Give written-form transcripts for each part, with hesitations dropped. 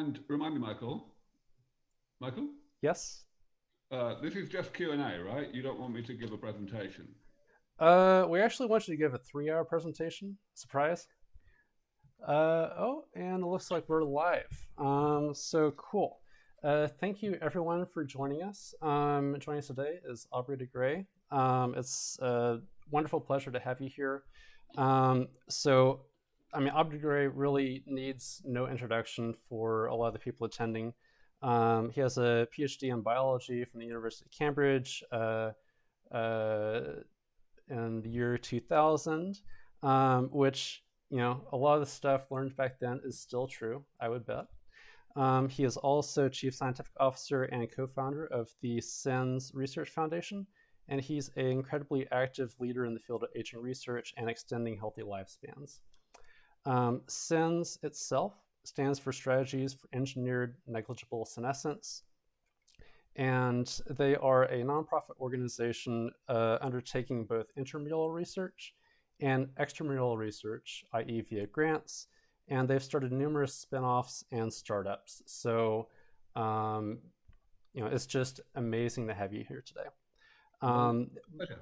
And remind me, Michael. Michael, Yes. this is just Q&A, right? You don't want me to give a presentation. We actually want you to give a 3-hour presentation. Surprise. Oh, and it looks like we're live. So cool. Thank you everyone for joining us. Joining us today is Aubrey de Grey. It's a wonderful pleasure to have you here. Aubrey de Grey really needs no introduction for a lot of the people attending. He has a PhD in biology from the University of Cambridge. Uh, in the year 2000, which, a lot of the stuff learned back then is still true, I would bet. He is also Chief Scientific Officer and co-founder of the SENS Research Foundation, and he's an incredibly active leader in the field of aging research and extending healthy lifespans. SENS itself stands for Strategies for Engineered Negligible Senescence, and they are a nonprofit organization undertaking both intramural research and extramural research, i.e. via grants, and they've started numerous spin-offs and startups. So, it's just amazing to have you here today. Pleasure.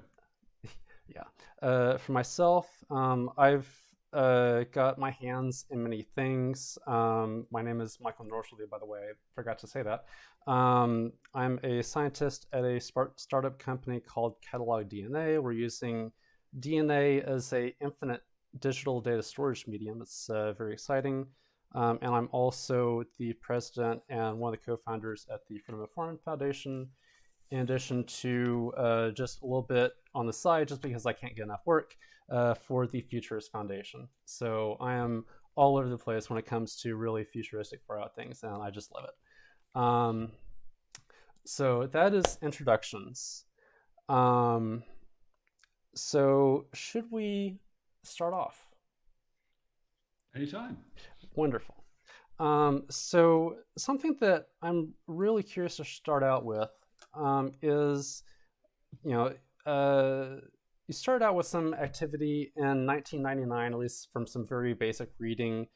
Yeah. For myself, I've got my hands in many things. My name is Michael Norsley, by the way. I forgot to say that. I'm a scientist at a startup company called Catalog DNA. We're using DNA as a infinite digital data storage medium. It's very exciting. And I'm also the president and one of the co-founders at the Freedom of Information Foundation, in addition to just a little bit on the side, just because I can't get enough work, for the Futurist Foundation. So I am all over the place when it comes to really futuristic far out things, and I just love it. So that is introductions. So should we start off? Anytime. Wonderful. So something that I'm really curious to start out with is, you started out with some activity in 1999, at least from some very basic reading,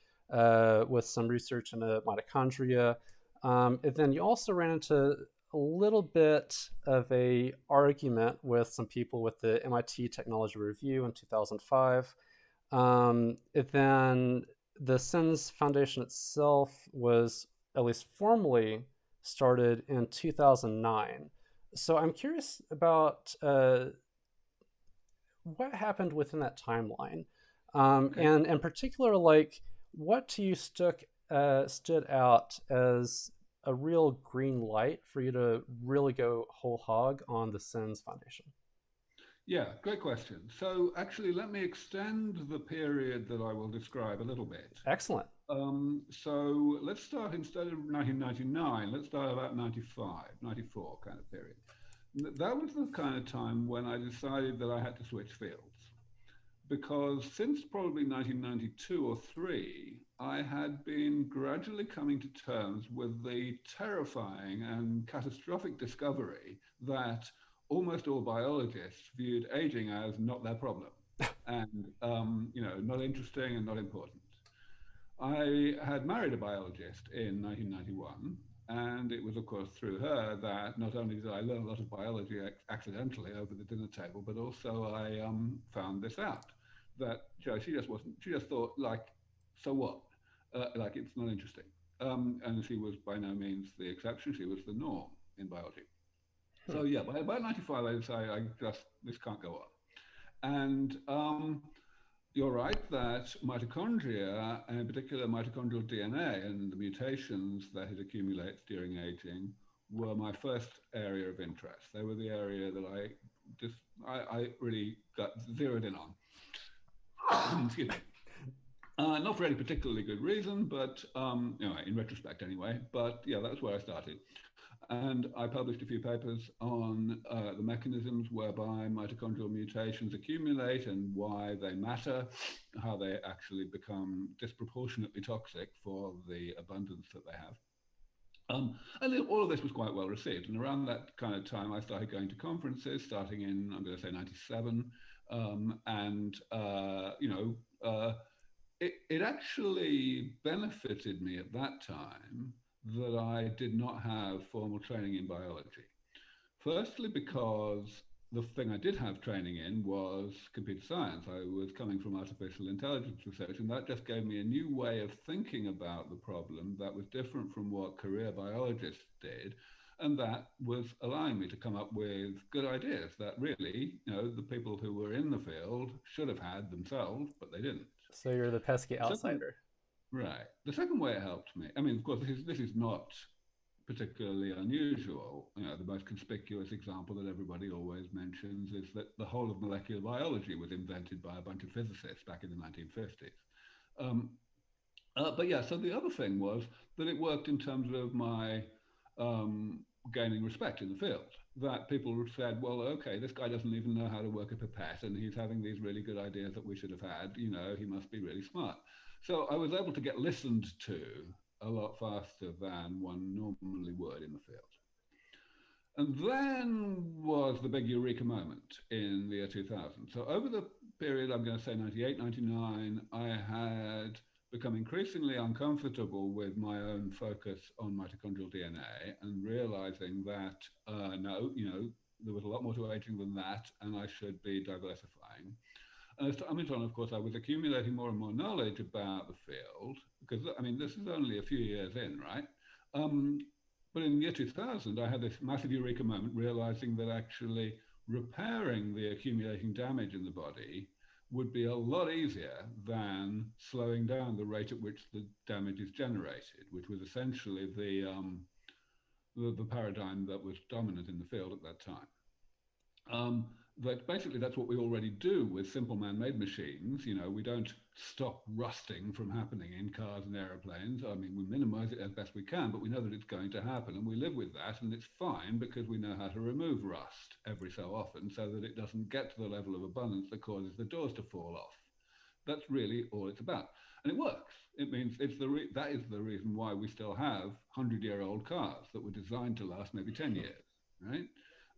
with some research into mitochondria. And then you also ran into a little bit of a argument with some people with the MIT Technology Review in 2005. And then the SENS Foundation itself was at least formally started in 2009. So I'm curious about what happened within that timeline, Okay. and in particular, like what to you stood out as a real green light for you to really go whole hog on the SENS Foundation. Yeah, great question. So actually, let me extend the period that I will describe a little bit. Excellent. So let's start, instead of 1999, let's start about 95, 94 kind of period. That was the kind of time when I decided that I had to switch fields. Because since probably 1992 or 3, I had been gradually coming to terms with the terrifying and catastrophic discovery that almost all biologists viewed aging as not their problem and, not interesting and not important. I had married a biologist in 1991, and it was, of course, through her that not only did I learn a lot of biology accidentally over the dinner table, but also I found this out that she just wasn't. She just thought, like, so what? Like, it's not interesting. And she was by no means the exception. She was the norm in biology. Hmm. So yeah, by about 95, I decided this can't go on. And you're right that mitochondria, and in particular mitochondrial DNA and the mutations that it accumulates during aging, were my first area of interest. They were the area that I really got zeroed in on. Excuse me. Not for any particularly good reason, but in retrospect anyway. But yeah, that's where I started. And I published a few papers on the mechanisms whereby mitochondrial mutations accumulate and why they matter, how they actually become disproportionately toxic for the abundance that they have. And all of this was quite well received. And around that kind of time, I started going to conferences, starting in, I'm going to say, 97. And it actually benefited me at that time that I did not have formal training in biology. Firstly, because the thing I did have training in was computer science. I was coming from artificial intelligence research, and that just gave me a new way of thinking about the problem that was different from what career biologists did. And that was allowing me to come up with good ideas that really, the people who were in the field should have had themselves, but they didn't. So you're the pesky Second, outsider. right. The second way it helped me, I mean, of course, this is not particularly unusual. The most conspicuous example that everybody always mentions is that the whole of molecular biology was invented by a bunch of physicists back in the 1950s. Um, but yeah, so the other thing was that it worked in terms of my gaining respect in the field. That people said, well, okay, this guy doesn't even know how to work a pipette, and he's having these really good ideas that we should have had. He must be really smart. So I was able to get listened to a lot faster than one normally would in the field. And then was the big eureka moment in the year 2000. So over the period, I'm going to say 98, 99, I had become increasingly uncomfortable with my own focus on mitochondrial DNA and realizing that, no, there was a lot more to aging than that, and I should be diversifying. And as time went on, of course, I was accumulating more and more knowledge about the field because, I mean, this is only a few years in, right? But in the year 2000, I had this massive eureka moment realizing that actually repairing the accumulating damage in the body would be a lot easier than slowing down the rate at which the damage is generated, which was essentially the paradigm that was dominant in the field at that time. But basically that's what we already do with simple man-made machines. We don't stop rusting from happening in cars and airplanes. I mean, we minimize it as best we can, but we know that it's going to happen, and we live with that, and it's fine because we know how to remove rust every so often so that it doesn't get to the level of abundance that causes the doors to fall off. That's really all it's about. And it works. It means that is the reason why we still have 100-year-old cars that were designed to last maybe 10 years, right?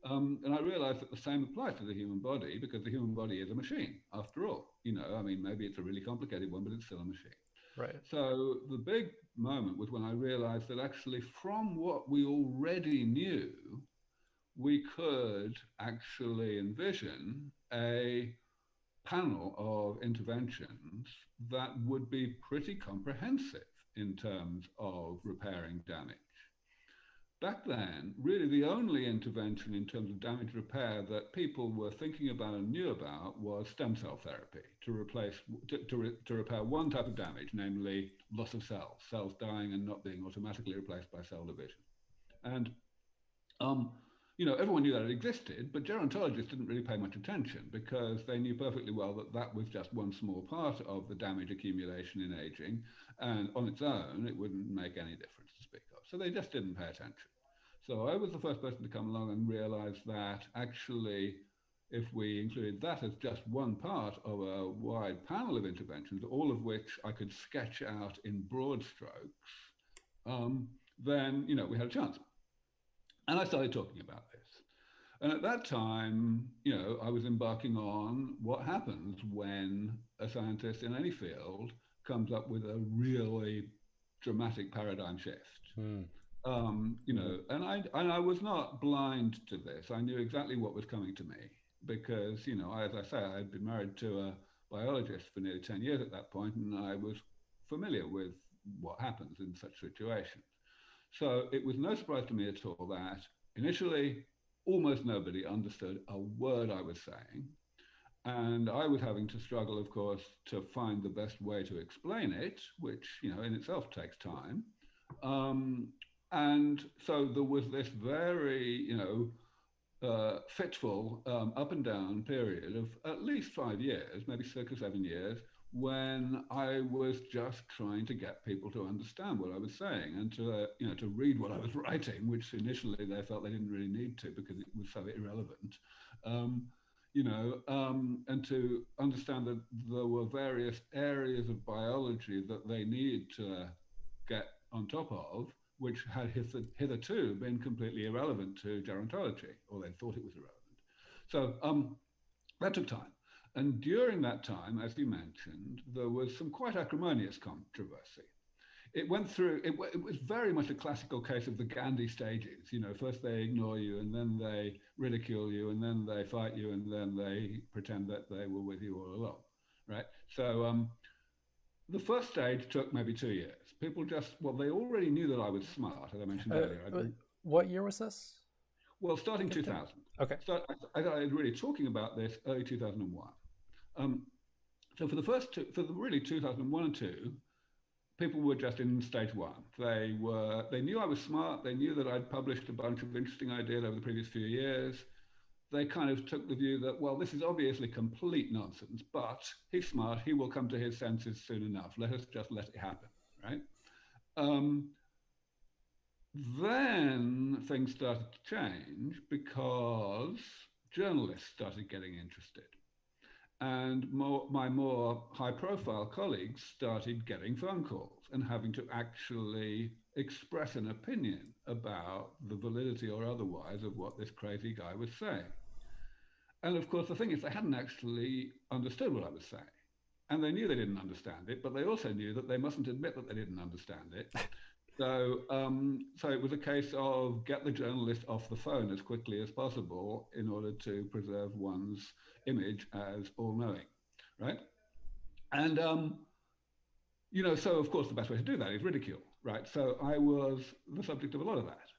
And I realized that the same applies to the human body because the human body is a machine, after all. I mean, maybe it's a really complicated one, but it's still a machine. Right. So the big moment was when I realized that actually from what we already knew, we could actually envision a panel of interventions that would be pretty comprehensive in terms of repairing damage. Back then, really the only intervention in terms of damage repair that people were thinking about and knew about was stem cell therapy to repair one type of damage, namely loss of cells dying and not being automatically replaced by cell division. And everyone knew that it existed, but gerontologists didn't really pay much attention because they knew perfectly well that that was just one small part of the damage accumulation in aging, and on its own, it wouldn't make any difference to speak of. So they just didn't pay attention. So I was the first person to come along and realize that actually, if we included that as just one part of a wide panel of interventions, all of which I could sketch out in broad strokes, then we had a chance. And I started talking about this. And at that time, I was embarking on what happens when a scientist in any field comes up with a really dramatic paradigm shift. And I was not blind to this. I knew exactly what was coming to me because, as I say, I had been married to a biologist for nearly 10 years at that point, and I was familiar with what happens in such situations. So it was no surprise to me at all that initially almost nobody understood a word I was saying. And I was having to struggle, of course, to find the best way to explain it, which, in itself takes time. And so there was this very, fitful up and down period of at least 5 years, maybe 6 or 7 years, when I was just trying to get people to understand what I was saying and to read what I was writing, which initially they felt they didn't really need to because it was so irrelevant. And to understand that there were various areas of biology that they needed to get on top of, which had hitherto been completely irrelevant to gerontology, or they thought it was irrelevant. So that took time. And during that time, as you mentioned, there was some quite acrimonious controversy. It went through, it was very much a classical case of the Gandhi stages. You know, first they ignore you, and then they ridicule you, and then they fight you, and then they pretend that they were with you all along, right? So the first stage took maybe 2 years. People just, well, they already knew that I was smart, as I mentioned earlier. What year was this? Well, starting 2000. Okay. So I started really talking about this early 2001. So for the really 2001 and 2, people were just in stage one. They knew I was smart. They knew that I'd published a bunch of interesting ideas over the previous few years. They kind of took the view that, well, this is obviously complete nonsense, but he's smart. He will come to his senses soon enough. Let us just let it happen, right? Then things started to change because journalists started getting interested. And my more high-profile colleagues started getting phone calls and having to actually express an opinion about the validity or otherwise of what this crazy guy was saying. And of course, the thing is, they hadn't actually understood what I was saying. And they knew they didn't understand it, but they also knew that they mustn't admit that they didn't understand it. So it was a case of get the journalist off the phone as quickly as possible in order to preserve one's image as all-knowing, right? And, so of course the best way to do that is ridicule, right? So I was the subject of a lot of that.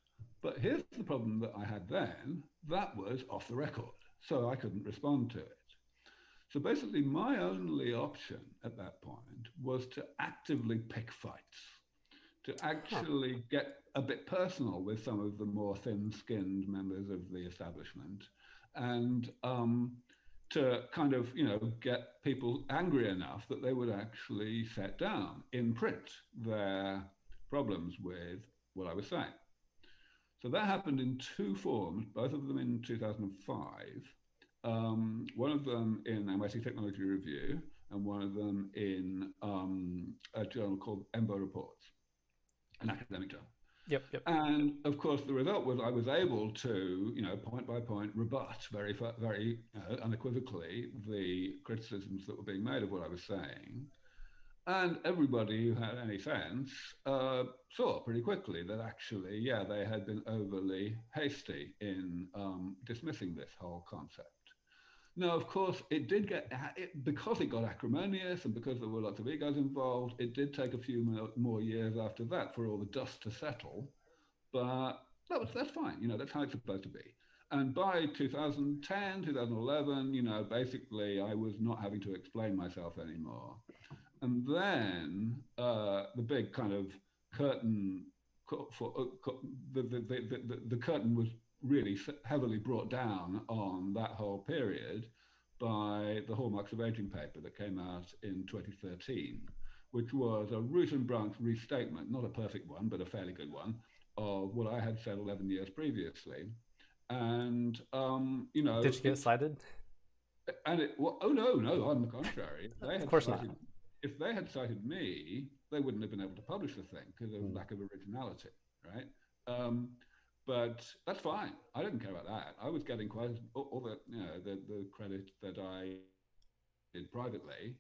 But here's the problem that I had then, that was off the record, so I couldn't respond to it. So basically my only option at that point was to actively pick fights, to actually get a bit personal with some of the more thin-skinned members of the establishment, and to kind of, get people angry enough that they would actually set down in print their problems with what I was saying. So that happened in two forms, both of them in 2005. One of them in MIT Technology Review, and one of them in a journal called EMBO Reports, an academic journal. Yep. And of course, the result was I was able to, point by point, rebut very unequivocally the criticisms that were being made of what I was saying. And everybody who had any sense saw pretty quickly that actually, they had been overly hasty in dismissing this whole concept. Now, of course, because it got acrimonious and because there were lots of egos involved, it did take a few more years after that for all the dust to settle. But that's fine, that's how it's supposed to be. And by 2010, 2011, basically I was not having to explain myself anymore. And then the big kind of curtain, the curtain was really heavily brought down on that whole period by the Hallmarks of Aging paper that came out in 2013, which was a root and branch restatement, not a perfect one, but a fairly good one, of what I had said 11 years previously. And, Did you get cited? And oh, no, on the contrary. Of course not. If they had cited me, they wouldn't have been able to publish the thing because of lack of originality, right? But that's fine. I didn't care about that. I was getting quite all the credit that I did privately.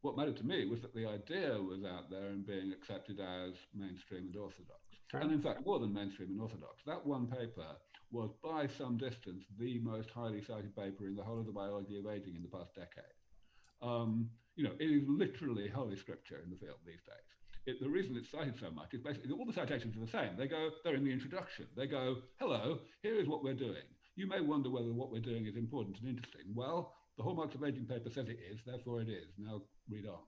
What mattered to me was that the idea was out there and being accepted as mainstream and orthodox. Right. And in fact, more than mainstream and orthodox. That one paper was by some distance the most highly cited paper in the whole of the biology of aging in the past decade. It is literally holy scripture in the field these days. The reason it's cited so much is basically all the citations are the same. They're in the introduction. They go, hello, here is what we're doing. You may wonder whether what we're doing is important and interesting. Well, the Hallmarks of Aging paper says it is, therefore it is. Now read on.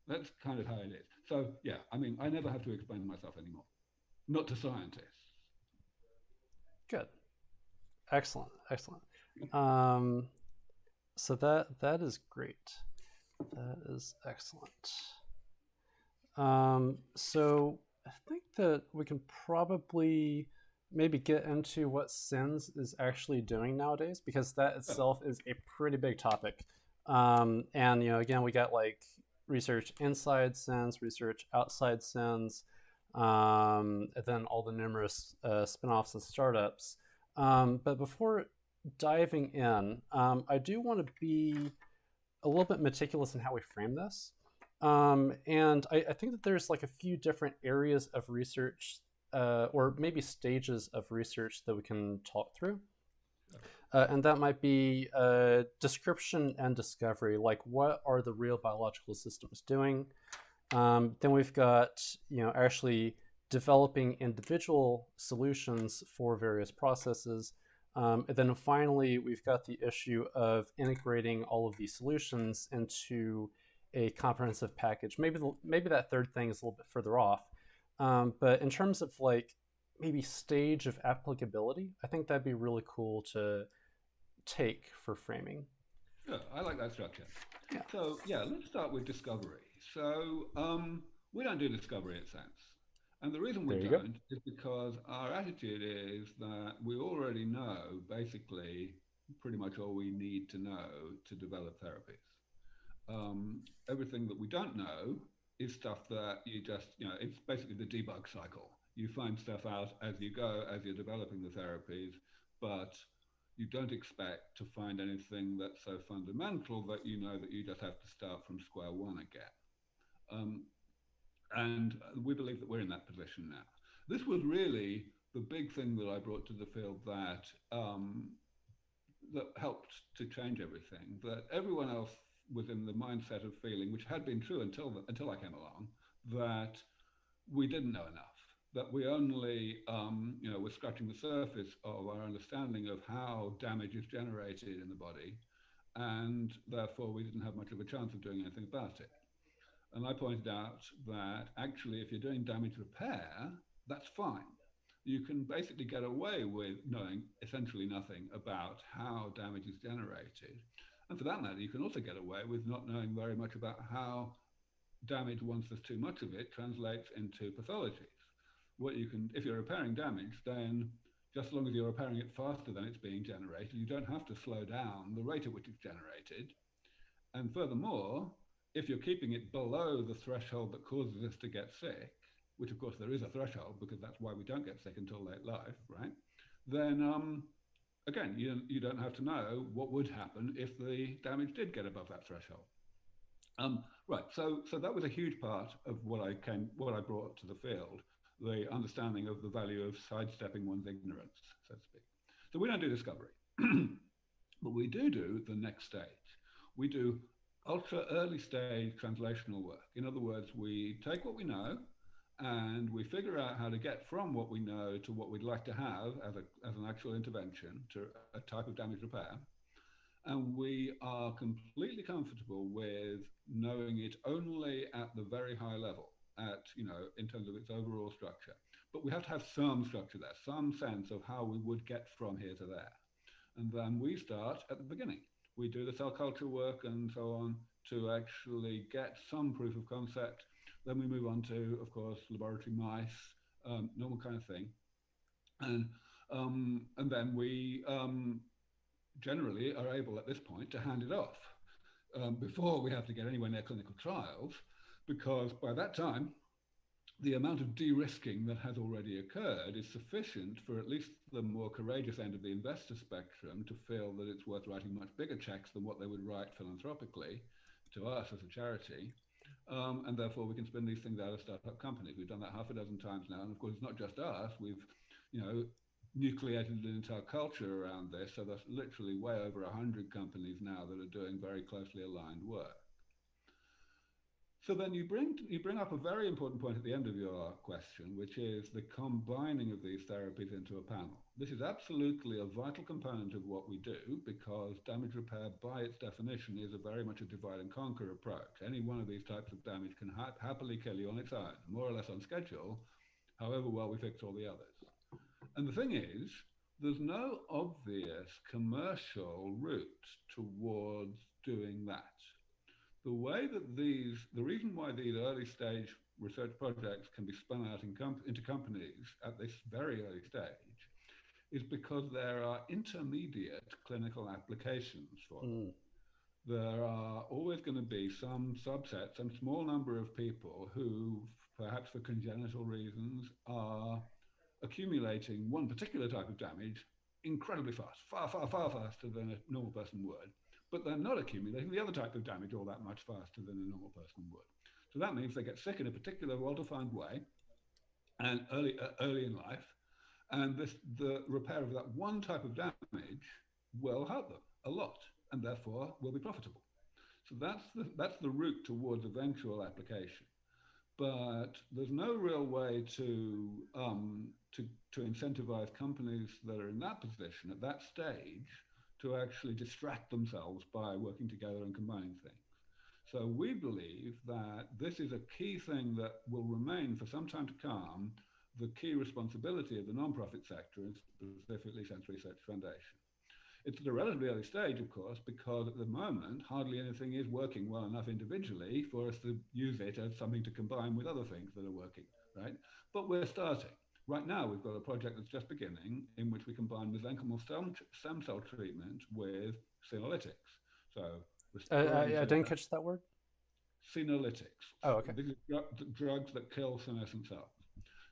That's kind of how it is. So I never have to explain myself anymore. Not to scientists. Good. Excellent. So that is great. That is excellent. So I think that we can probably maybe get into what SENS is actually doing nowadays, because that itself is a pretty big topic. And again, we got like research inside SENS, research outside SENS, and then all the numerous spin-offs and startups. But before diving in, I do want to be a little bit meticulous in how we frame this. And I think that there's like a few different areas of research, or maybe stages of research that we can talk through. And that might be description and discovery, like what are the real biological systems doing? Then we've got, actually developing individual solutions for various processes. And then finally, we've got the issue of integrating all of these solutions into a comprehensive package. Maybe that third thing is a little bit further off. But in terms of like maybe stage of applicability, I think that'd be really cool to take for framing. Yeah, I like that structure. Yeah, So yeah, let's start with discovery. So we don't do discovery at SENS. And the reason we there you go. don't is because our attitude is that we already know basically pretty much all we need to know to develop therapies. Everything that we don't know is stuff that you just, it's basically the debug cycle. You find stuff out as you go, as you're developing the therapies, but you don't expect to find anything that's so fundamental that you know that you just have to start from square one again. Um, and we believe that we're in that position now. This was really the big thing that I brought to the field that helped to change everything. That everyone else was in the mindset of feeling, which had been true until I came along, that we didn't know enough. That we only, were scratching the surface of our understanding of how damage is generated in the body, and therefore we didn't have much of a chance of doing anything about it. And I pointed out that actually, if you're doing damage repair, that's fine. You can basically get away with knowing essentially nothing about how damage is generated. And for that matter, you can also get away with not knowing very much about how damage, once there's too much of it, translates into pathologies. What you can, if you're repairing damage, then just as long as you're repairing it faster than it's being generated, you don't have to slow down the rate at which it's generated. And furthermore, if you're keeping it below the threshold that causes us to get sick, which of course there is a threshold because that's why we don't get sick until late life, right? Then again, you don't have to know what would happen if the damage did get above that threshold. Right, so that was a huge part of what I brought to the field, the understanding of the value of sidestepping one's ignorance, so to speak. So we don't do discovery, but we do the next stage. We do ultra early stage translational work. In other words, we take what we know and we figure out how to get from what we know to what we'd like to have as an actual intervention to a type of damage repair. And we are completely comfortable with knowing it only at the very high level, in terms of its overall structure. But we have to have some structure there, some sense of how we would get from here to there. And then we start at the beginning. We do the cell culture work and so on to actually get some proof of concept. Then we move on to, of course, laboratory mice, normal kind of thing. And then we generally are able at this point to hand it off before we have to get anywhere near clinical trials, because by that time, the amount of de-risking that has already occurred is sufficient for at least the more courageous end of the investor spectrum to feel that it's worth writing much bigger checks than what they would write philanthropically to us as a charity. And therefore we can spin these things out of startup companies. We've done that half a dozen times now. And of course, it's not just us. We've, nucleated an entire culture around this. So there's literally way over 100 companies now that are doing very closely aligned work. So then you bring up a very important point at the end of your question, which is the combining of these therapies into a panel. This is absolutely a vital component of what we do, because damage repair by its definition is very much a divide and conquer approach. Any one of these types of damage can happily kill you on its own, more or less on schedule, however well we fix all the others. And the thing is, there's no obvious commercial route towards doing that. The reason why these early stage research projects can be spun out into companies at this very early stage is because there are intermediate clinical applications for them. There are always going to be some subset, some small number of people who, perhaps for congenital reasons, are accumulating one particular type of damage incredibly fast, far, far, far faster than a normal person would, but they're not accumulating the other type of damage all that much faster than a normal person would. So that means they get sick in a particular well-defined way and early in life, and the repair of that one type of damage will help them a lot, and therefore will be profitable. So that's the route towards eventual application. But there's no real way to incentivize companies that are in that position at that stage to actually distract themselves by working together and combining things. So we believe that this is a key thing that will remain for some time to come, the key responsibility of the nonprofit sector, and specifically SENS Research Foundation. It's at a relatively early stage, of course, because at the moment, hardly anything is working well enough individually for us to use it as something to combine with other things that are working, right? But we're starting. Right now, we've got a project that's just beginning in which we combine mesenchymal stem cell treatment with senolytics. So I didn't catch that word. Senolytics. Oh, okay. These are drugs that kill senescent cells.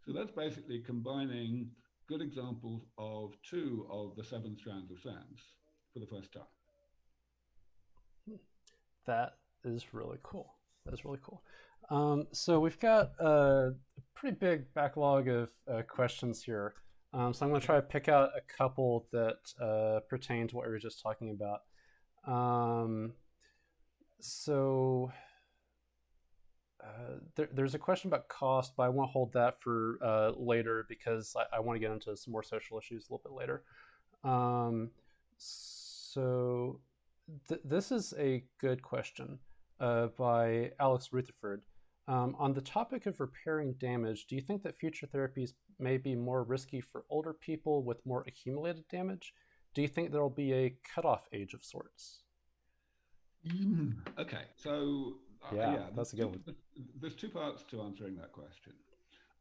So that's basically combining good examples of 2 of the 7 strands of SENS for the first time. That is really cool. That's really cool. So we've got a pretty big backlog of questions here. So I'm going to try to pick out a couple that pertain to what we were just talking about. There's a question about cost, but I want to hold that for later because I want to get into some more social issues a little bit later. This is a good question by Alex Rutherford. On the topic of repairing damage, do you think that future therapies may be more risky for older people with more accumulated damage? Do you think there will be a cutoff age of sorts? Okay, so yeah, that's a good one. There's 2 parts to answering that question.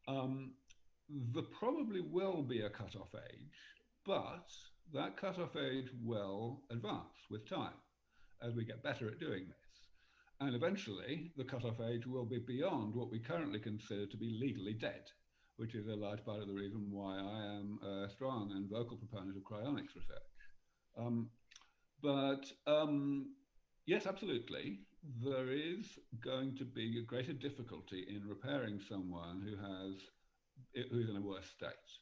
There probably will be a cutoff age, but that cutoff age will advance with time as we get better at doing this. And eventually, the cutoff age will be beyond what we currently consider to be legally dead, which is a large part of the reason why I am a strong and vocal proponent of cryonics research. Yes, absolutely. There is going to be a greater difficulty in repairing someone who's in a worse state.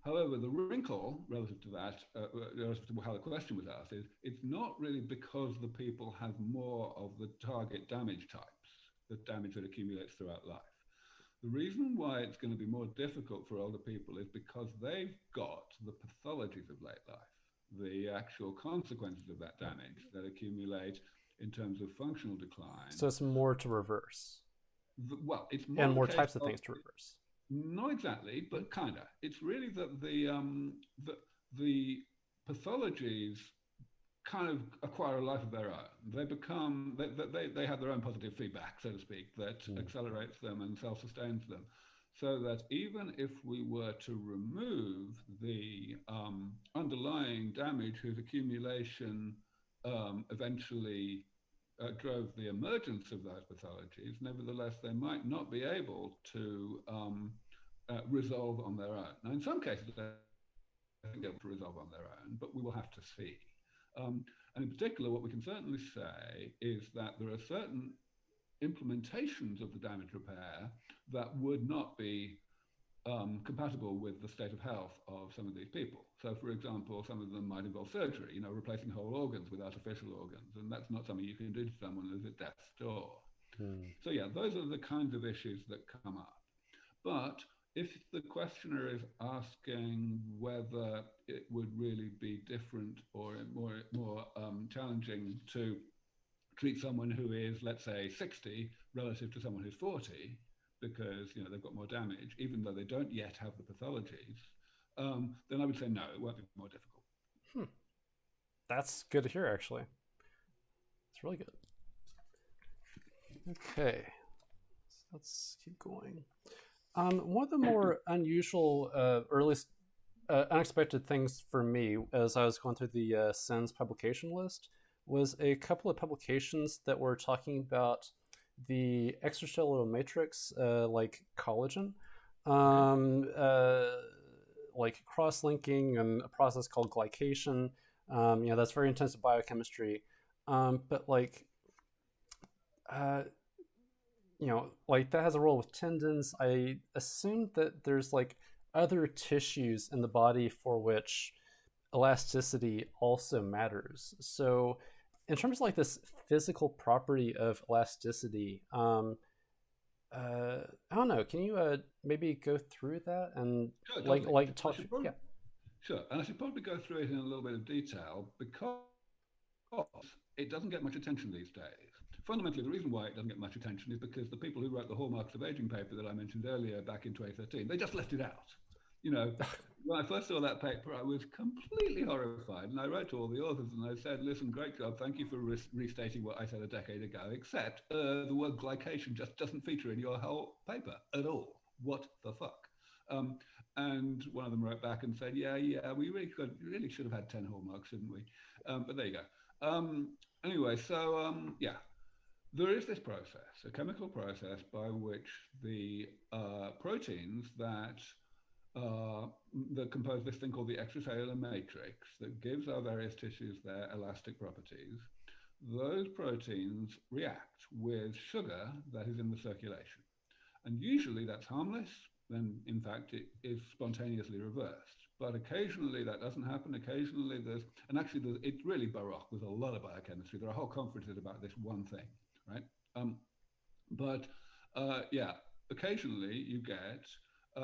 However, the wrinkle relative to that, relative to how the question was asked, is it's not really because the people have more of the target damage types, the damage that accumulates throughout life. The reason why it's going to be more difficult for older people is because they've got the pathologies of late life, the actual consequences of that damage that accumulate in terms of functional decline. So it's more to reverse. Well, it's more and more types of things to reverse. Not exactly, but kind of. It's really that the pathologies kind of acquire a life of their own. They have their own positive feedback, so to speak, that accelerates them and self-sustains them. So that even if we were to remove the underlying damage whose accumulation eventually drove the emergence of those pathologies, nevertheless, they might not be able to resolve on their own. Now, in some cases, they'll be able to resolve on their own, but we will have to see. And in particular, what we can certainly say is that there are certain implementations of the damage repair that would not be compatible with the state of health of some of these people. So, for example, some of them might involve surgery, replacing whole organs with artificial organs, and that's not something you can do to someone who's at death's door. So, yeah, those are the kinds of issues that come up. But if the questioner is asking whether it would really be different or more challenging to treat someone who is, let's say, 60 relative to someone who's 40, because they've got more damage, even though they don't yet have the pathologies, then I would say no, it won't be more difficult. That's good to hear, actually. It's really good. Okay, so let's keep going. One of the more unusual, or at least unexpected things for me as I was going through the SENS publication list was a couple of publications that were talking about the extracellular matrix, like collagen, like cross-linking and a process called glycation. That's very intensive biochemistry. But like, uh, like that has a role with tendons. I assume that there's like other tissues in the body for which elasticity also matters. So, in terms of like this physical property of elasticity, I don't know. Can you maybe go through that and Sure, like totally. talk? Yeah. Sure, and I should probably go through it in a little bit of detail because it doesn't get much attention these days. Fundamentally, the reason why it doesn't get much attention is because the people who wrote the Hallmarks of Aging paper that I mentioned earlier back in 2013, they just left it out. You know, when I first saw that paper, I was completely horrified. And I wrote to all the authors and I said, listen, great job. Thank you for restating what I said a decade ago, except the word glycation just doesn't feature in your whole paper at all. What the fuck? And one of them wrote back and said, yeah, we really should have had 10 hallmarks, shouldn't we? But there you go. Anyway, so yeah, there is this process, a chemical process by which the proteins that compose this thing called the extracellular matrix that gives our various tissues their elastic properties, those proteins react with sugar that is in the circulation. And usually that's harmless, and in fact it is spontaneously reversed. But occasionally that doesn't happen. Occasionally it's really baroque with a lot of biochemistry. There are whole conferences about this one thing, right? Yeah, occasionally you get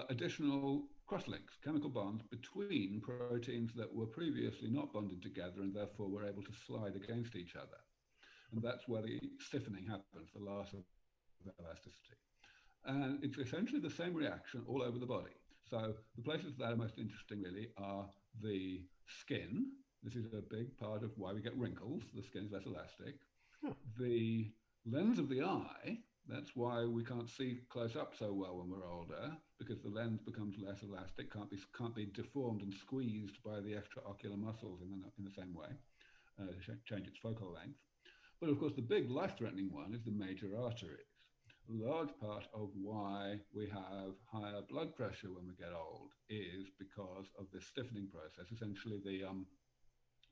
additional crosslinks, chemical bonds between proteins that were previously not bonded together and therefore were able to slide against each other. And that's where the stiffening happens, the loss of elasticity. And it's essentially the same reaction all over the body. So the places that are most interesting really are the skin. This is a big part of why we get wrinkles. The skin is less elastic. The lens of the eye, that's why we can't see close up so well when we're older, because the lens becomes less elastic, can't be deformed and squeezed by the extraocular muscles in the same way, to change its focal length. But of course, the big life-threatening one is the major arteries. A large part of why we have higher blood pressure when we get old is because of this stiffening process. Essentially, the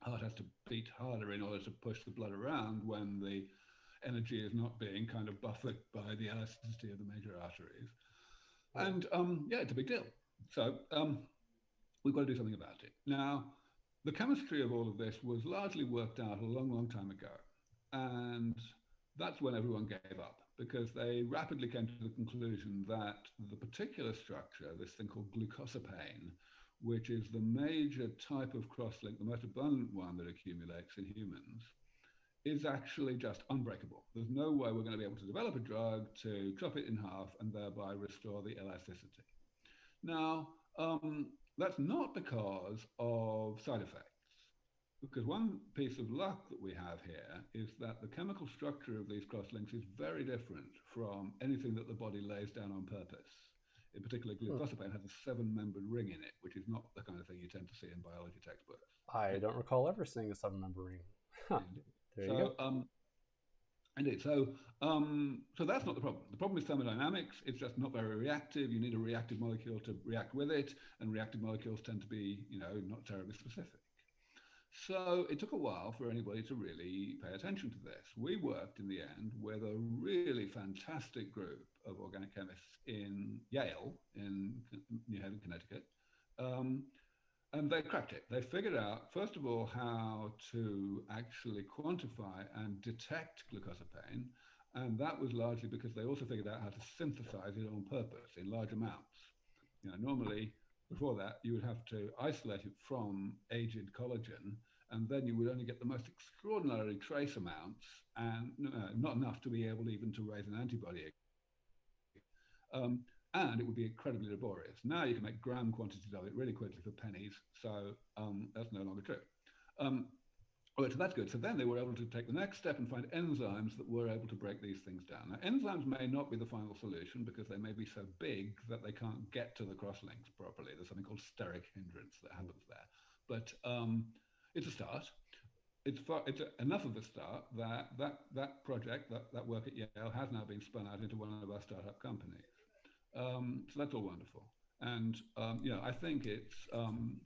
heart has to beat harder in order to push the blood around when the energy is not being kind of buffered by the elasticity of the major arteries. And yeah, it's a big deal. So we've got to do something about it. Now, the chemistry of all of this was largely worked out a long, long time ago. And that's when everyone gave up, because they rapidly came to the conclusion that the particular structure, this thing called glucosapane, which is the major type of crosslink, the most abundant one that accumulates in humans, is actually just unbreakable. There's no way we're going to be able to develop a drug to chop it in half and thereby restore the elasticity. Now, that's not because of side effects. Because one piece of luck that we have here is that the chemical structure of these crosslinks is very different from anything that the body lays down on purpose. In particular, glucosapane has a 7-membered ring in it, which is not the kind of thing you tend to see in biology textbooks. I don't recall ever seeing a 7-member ring. Huh. There you go. Indeed. So that's not the problem. The problem is thermodynamics. It's just not very reactive. You need a reactive molecule to react with it, and reactive molecules tend to be, not terribly specific. So it took a while for anybody to really pay attention to this. We worked in the end with a really fantastic group of organic chemists in Yale, in New Haven, Connecticut. And they cracked it. They figured out, first of all, how to actually quantify and detect glucosapane. And that was largely because they also figured out how to synthesize it on purpose in large amounts. Normally, before that, you would have to isolate it from aged collagen, and then you would only get the most extraordinarily trace amounts, and not enough to be able even to raise an antibody. And it would be incredibly laborious. Now you can make gram quantities of it really quickly for pennies, so that's no longer true. So that's good. So then they were able to take the next step and find enzymes that were able to break these things down. Now, enzymes may not be the final solution because they may be so big that they can't get to the crosslinks properly. There's something called steric hindrance that happens there. But it's a start. It's enough of a start that project, that work at Yale has now been spun out into one of our startup companies. So that's all wonderful. And I think it's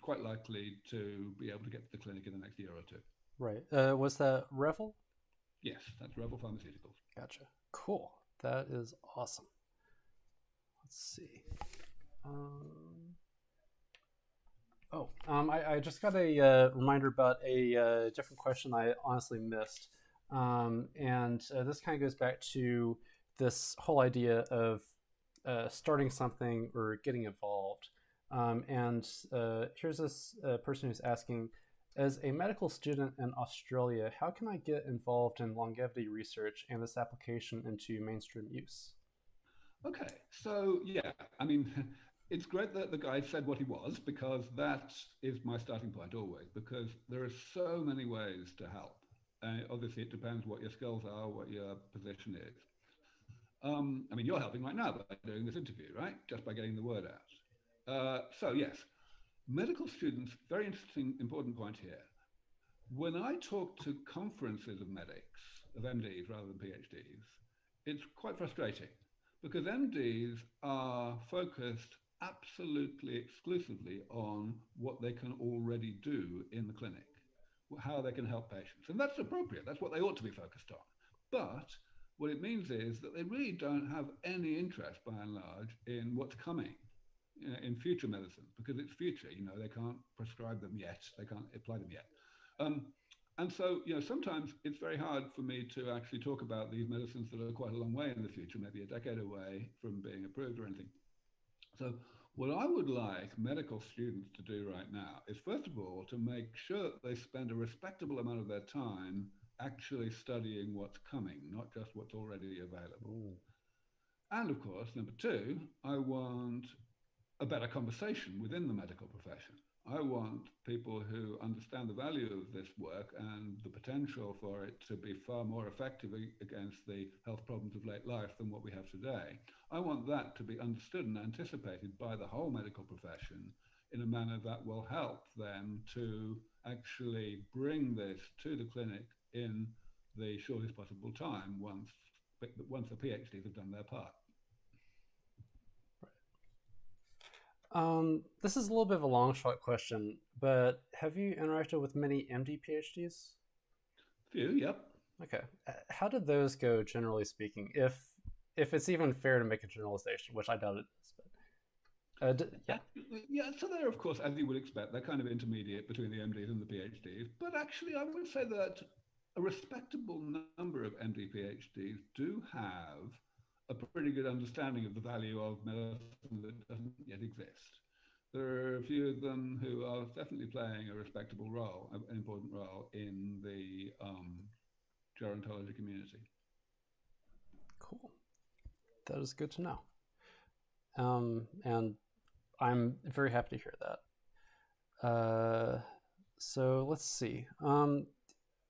quite likely to be able to get to the clinic in the next year or two. Right. Was that Revel? Yes, that's Rebel Pharmaceuticals. Gotcha. Cool. That is awesome. Let's see. I just got a reminder about a different question I honestly missed. And this kind of goes back to this whole idea of starting something or getting involved. And here's this person who's asking, as a medical student in Australia, how can I get involved in longevity research and this application into mainstream use? Okay, so yeah, I mean, it's great that the guy said what he was, because that is my starting point always, because there are so many ways to help. Obviously, it depends what your skills are, what your position is. I mean, you're helping right now by doing this interview, right? Just by getting the word out. So yes, medical students, very interesting, important point here. When I talk to conferences of medics, of MDs rather than PhDs, it's quite frustrating because MDs are focused absolutely exclusively on what they can already do in the clinic, how they can help patients. And that's appropriate. That's what they ought to be focused on. But what it means is that they really don't have any interest, by and large, in what's coming in future medicines, because it's future. They can't prescribe them yet. They can't apply them yet. Um, and so, sometimes it's very hard for me to actually talk about these medicines that are quite a long way in the future, maybe a decade away from being approved or anything. So what I would like medical students to do right now is, first of all, to make sure that they spend a respectable amount of their time actually studying what's coming, not just what's already available. Ooh. And of course, number two, I want a better conversation within the medical profession. I want people who understand the value of this work and the potential for it to be far more effective against the health problems of late life than what we have today. I want that to be understood and anticipated by the whole medical profession in a manner that will help them to actually bring this to the clinic in the shortest possible time once the PhDs have done their part. This is a little bit of a long shot question, but have you interacted with many MD PhDs? Few, yep. Okay. How did those go, generally speaking? If it's even fair to make a generalization, which I doubt it is, but yeah. Yeah, so they're, of course, as you would expect, they're kind of intermediate between the MDs and the PhDs. But actually, I would say that a respectable number of MD PhDs do have a pretty good understanding of the value of medicine that doesn't yet exist. There are a few of them who are definitely playing a respectable role, an important role in the gerontology community. Cool. That is good to know. And I'm very happy to hear that. So let's see.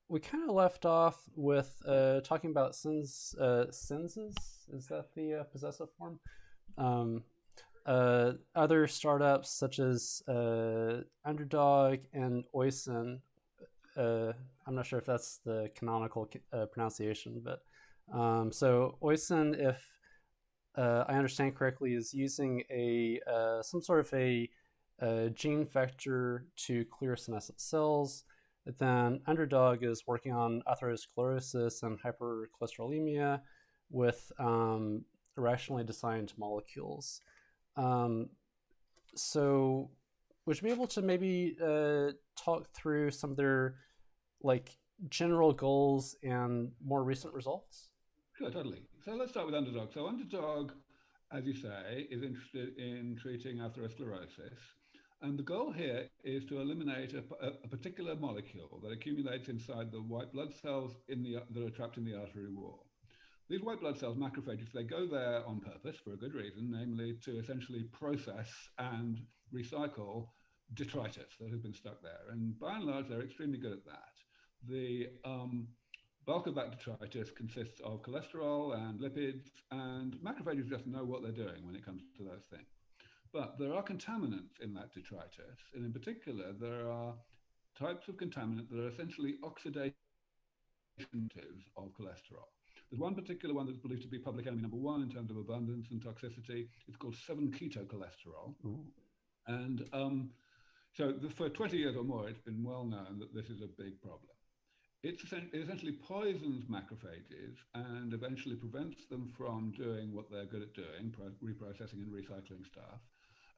We kind of left off with talking about SENS. SENSes, is that the possessive form? Other startups such as Underdog and Oisin. I'm not sure if that's the canonical pronunciation, but so Oisin, if I understand correctly, is using some sort of a gene vector to clear senescent cells. Then Underdog is working on atherosclerosis and hypercholesterolemia with rationally designed molecules. So would you be able to maybe talk through some of their general goals and more recent results? Sure, totally. So let's start with Underdog. So Underdog, as you say, is interested in treating atherosclerosis. And the goal here is to eliminate a particular molecule that accumulates inside the white blood cells that are trapped in the artery wall. These white blood cells, macrophages, they go there on purpose for a good reason, namely to essentially process and recycle detritus that has been stuck there. And by and large, they're extremely good at that. The bulk of that detritus consists of cholesterol and lipids, and macrophages just know what they're doing when it comes to those things. But there are contaminants in that detritus, and in particular, there are types of contaminant that are essentially oxidatives of cholesterol. There's one particular one that's believed to be public enemy number one in terms of abundance and toxicity. It's called 7-ketocholesterol. Ooh. And so for 20 years or more, it's been well known that this is a big problem. It essentially poisons macrophages and eventually prevents them from doing what they're good at doing, reprocessing and recycling stuff.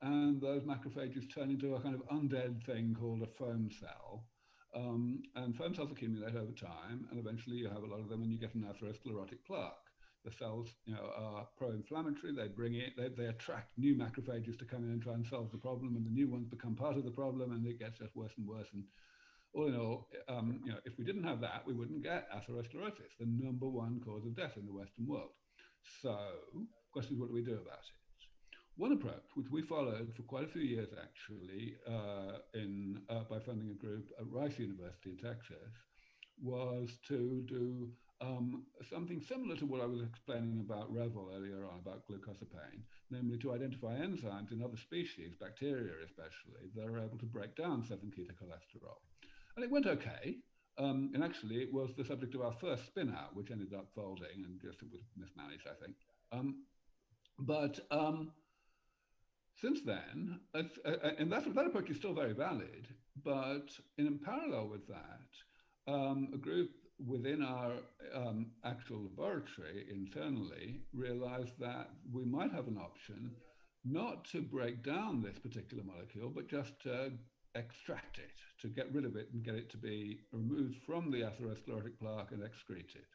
And those macrophages turn into a kind of undead thing called a foam cell. And foam cells accumulate over time, and eventually you have a lot of them and you get an atherosclerotic plaque. The cells, are pro-inflammatory. They attract new macrophages to come in and try and solve the problem, and the new ones become part of the problem, and it gets just worse and worse. And all in all, if we didn't have that, we wouldn't get atherosclerosis, the number one cause of death in the Western world. So, the question is, what do we do about it? One approach, which we followed for quite a few years actually, by funding a group at Rice University in Texas, was to do something similar to what I was explaining about Revel earlier on, about glucosapine, namely to identify enzymes in other species, bacteria especially, that are able to break down 7-ketocholesterol. And it went okay. And actually, it was the subject of our first spin-out, which ended up folding and just it was mismanaged, I think. Since then, and that approach is still very valid, but in parallel with that, a group within our actual laboratory internally realized that we might have an option not to break down this particular molecule, but just to extract it, to get rid of it and get it to be removed from the atherosclerotic plaque and excreted.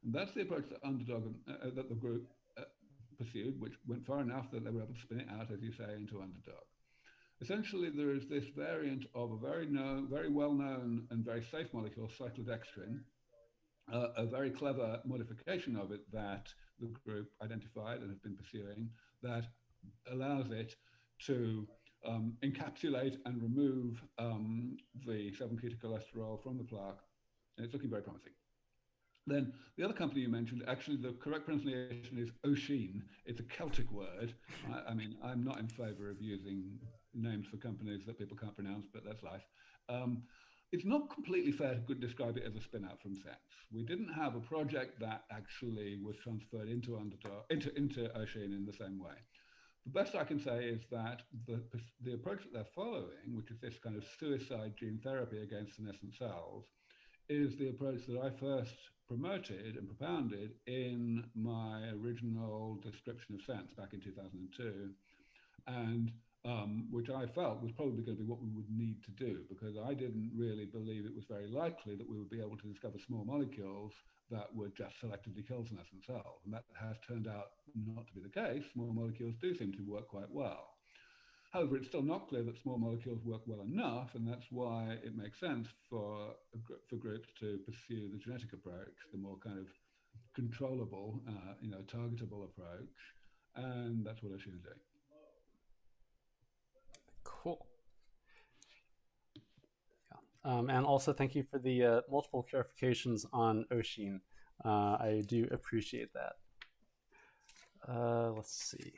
And that's the approach that that the group pursued, which went far enough that they were able to spin it out, as you say, into Underdog. Essentially, there is this variant of a very well-known and very safe molecule, cyclodextrin, a very clever modification of it that the group identified and have been pursuing that allows it to encapsulate and remove the 7-ketocholesterol from the plaque. And it's looking very promising. Then the other company you mentioned, actually the correct pronunciation is Oisin. It's a Celtic word. I mean, I'm not in favor of using names for companies that people can't pronounce, but that's life. It's not completely fair to describe it as a spin-out from SENS. We didn't have a project that actually was transferred into Oisin in the same way. The best I can say is that the approach that they're following, which is this kind of suicide gene therapy against senescent cells, is the approach that I first promoted and propounded in my original description of SENS back in 2002, and which I felt was probably going to be what we would need to do, because I didn't really believe it was very likely that we would be able to discover small molecules that would just selectively kill senescent cells. And that has turned out not to be the case. Small molecules do seem to work quite well. However, it's still not clear that small molecules work well enough, and that's why it makes sense for groups to pursue the genetic approach, the more kind of controllable, targetable approach, and that's what I should do. Cool. Yeah. And also thank you for the multiple clarifications on Oisin. I do appreciate that. Let's see.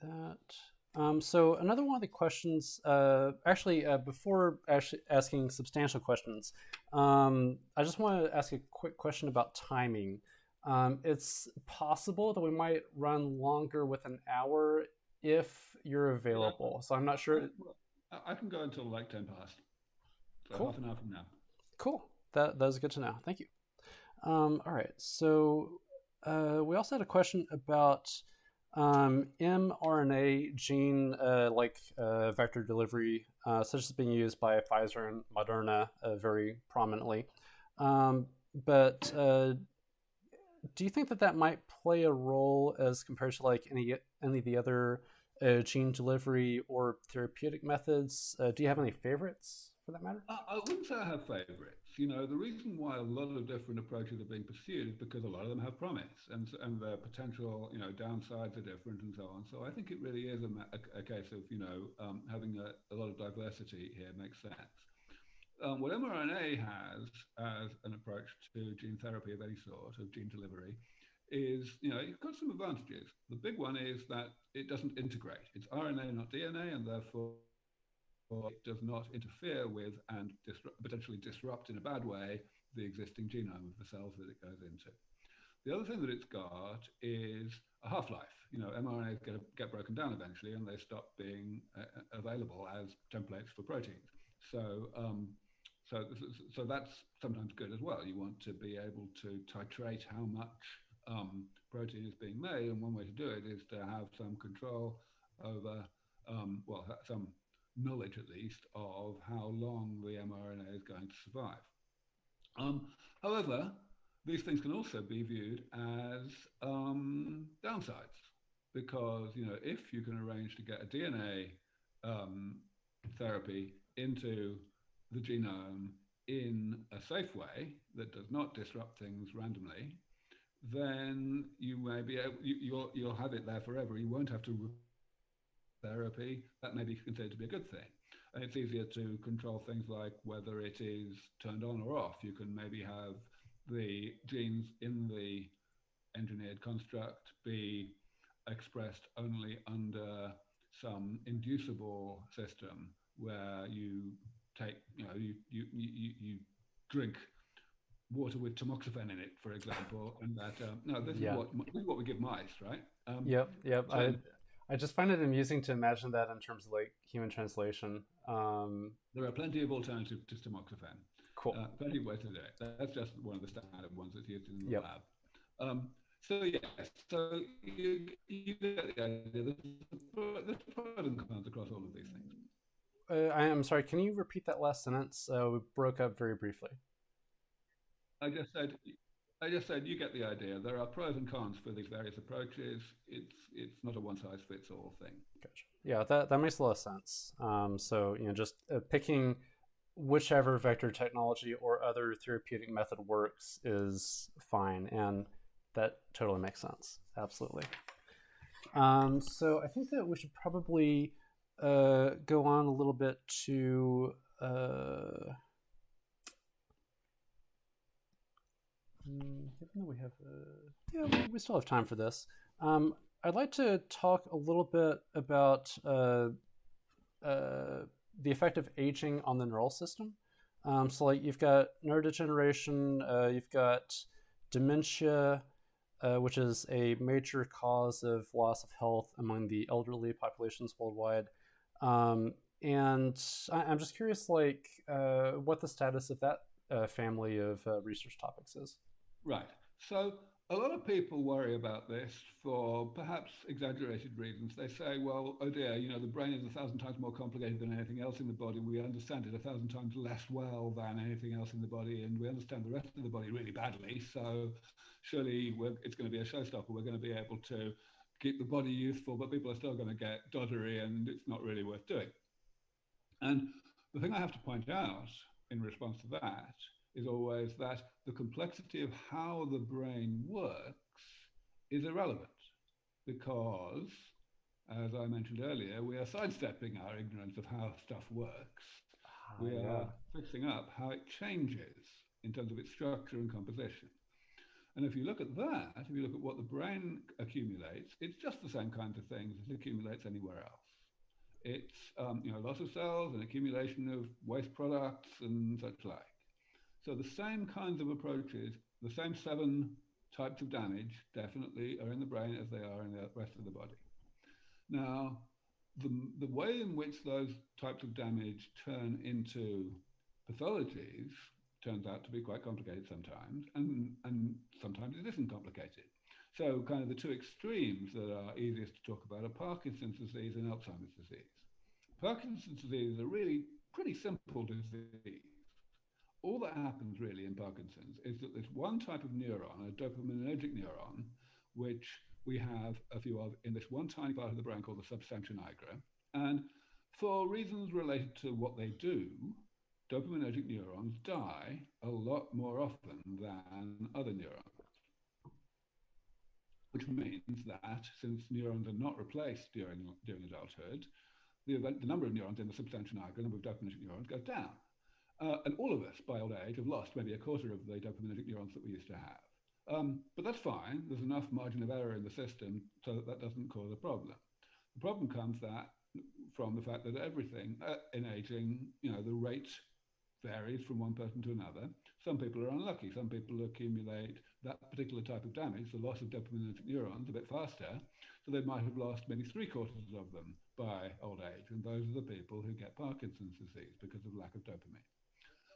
That. So another one of the questions, before actually asking substantial questions, I just want to ask a quick question about timing. It's possible that we might run longer with an hour if you're available. So I'm not sure. I can go until like 10 past. So cool. Half an hour from now. Cool. That's good to know. Thank you. All right. So we also had a question about mRNA gene vector delivery, such as being used by Pfizer and Moderna very prominently. But do you think that might play a role as compared to like any of the other gene delivery or therapeutic methods? Do you have any favorites for that matter? I wouldn't say I have favorites. The reason why a lot of different approaches are being pursued is because a lot of them have promise and their potential, downsides are different and so on. So I think it really is a case of, having a lot of diversity here makes sense. What mRNA has as an approach to gene therapy of any sort, of gene delivery, is, it's got some advantages. The big one is that it doesn't integrate. It's RNA, not DNA, and therefore it does not interfere with and potentially disrupt in a bad way the existing genome of the cells that it goes into. The other thing that it's got is a half-life. mRNAs get broken down eventually, and they stop being available as templates for proteins. So that's sometimes good as well. You want to be able to titrate how much protein is being made, and one way to do it is to have some control over, some knowledge at least of how long the mRNA is going to survive. However, these things can also be viewed as downsides, because if you can arrange to get a DNA therapy into the genome in a safe way that does not disrupt things randomly, then you may be able, you'll have it there forever. You won't have to therapy. That may be considered to be a good thing. And it's easier to control things like whether it is turned on or off. You can maybe have the genes in the engineered construct be expressed only under some inducible system where you take, you drink water with tamoxifen in it, for example, and that this is what we give mice, right? Yep. So, I just find it amusing to imagine that in terms of like human translation. There are plenty of alternatives to tamoxifen. Cool. Plenty of ways to do it. That's just one of the standard ones that's used in the Yep. lab. So yes, so you get the idea. There's pros and cons across all of these things. I am sorry. Can you repeat that last sentence? We broke up very briefly. I just said you get the idea. There are pros and cons for these various approaches. It's not a one size fits all thing. Gotcha. Yeah, that makes a lot of sense. So just picking whichever vector technology or other therapeutic method works is fine, and that totally makes sense. Absolutely. So I think that we should probably go on a little bit to given that we have we still have time for this. I'd like to talk a little bit about the effect of aging on the neural system. So like you've got neurodegeneration, you've got dementia, which is a major cause of loss of health among the elderly populations worldwide. And I'm just curious, like, what the status of that family of research topics is. Right. So a lot of people worry about this for perhaps exaggerated reasons. They say, well, oh dear, the brain is 1,000 times more complicated than anything else in the body. We understand it 1,000 times less well than anything else in the body, and we understand the rest of the body really badly. So surely it's going to be a showstopper. We're going to be able to keep the body useful, but people are still going to get doddery, and it's not really worth doing. And the thing I have to point out in response to that is always that the complexity of how the brain works is irrelevant, because, as I mentioned earlier, we are sidestepping our ignorance of how stuff works. We are fixing up how it changes in terms of its structure and composition. And if you look at that, if you look at what the brain accumulates, it's just the same kinds of things it accumulates anywhere else. It's loss of cells and accumulation of waste products and such like. So the same kinds of approaches, the same 7 types of damage definitely are in the brain as they are in the rest of the body. Now, the way in which those types of damage turn into pathologies turns out to be quite complicated sometimes, and sometimes it isn't complicated. So kind of the two extremes that are easiest to talk about are Parkinson's disease and Alzheimer's disease. Parkinson's disease is a really pretty simple disease. All that happens really in Parkinson's is that there's one type of neuron, a dopaminergic neuron, which we have a few of in this one tiny part of the brain called the substantia nigra. And for reasons related to what they do, dopaminergic neurons die a lot more often than other neurons. Which means that since neurons are not replaced during adulthood, the number of neurons in the substantia nigra, the number of dopaminergic neurons, goes down. And all of us, by old age, have lost maybe a quarter of the dopaminergic neurons that we used to have. But that's fine. There's enough margin of error in the system so that doesn't cause a problem. The problem comes that from the fact that everything in aging, the rate varies from one person to another. Some people are unlucky. Some people accumulate that particular type of damage, the loss of dopaminergic neurons, a bit faster. So they might have lost maybe 3/4 of them by old age. And those are the people who get Parkinson's disease because of lack of dopamine.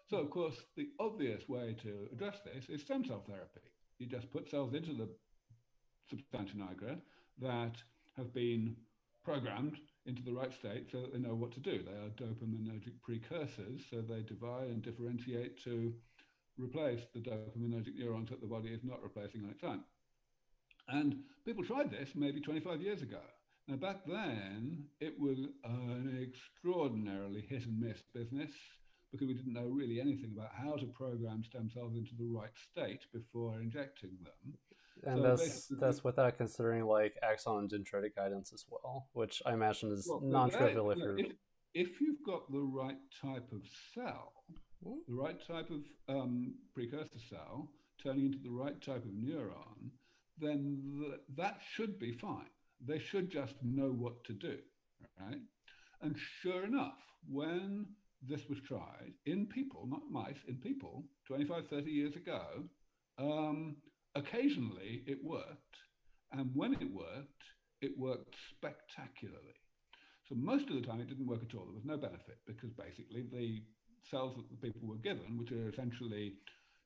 So, of course, the obvious way to address this is stem cell therapy. You just put cells into the substantia nigra that have been programmed into the right state so that they know what to do. They are dopaminergic precursors, so they divide and differentiate to replace the dopaminergic neurons that the body is not replacing on its own. And people tried this maybe 25 years ago. Now, back then, it was an extraordinarily hit and miss business because we didn't know really anything about how to program stem cells into the right state before injecting them. And so that's without considering like axon and dendritic guidance as well, which I imagine is non-trivial if you've got the right type of cell, the right type of precursor cell turning into the right type of neuron, then that should be fine. They should just know what to do, right? And sure enough, when this was tried in people, not mice, in people, 25, 30 years ago, occasionally it worked. And when it worked spectacularly. So most of the time it didn't work at all. There was no benefit because basically the cells that the people were given, which are essentially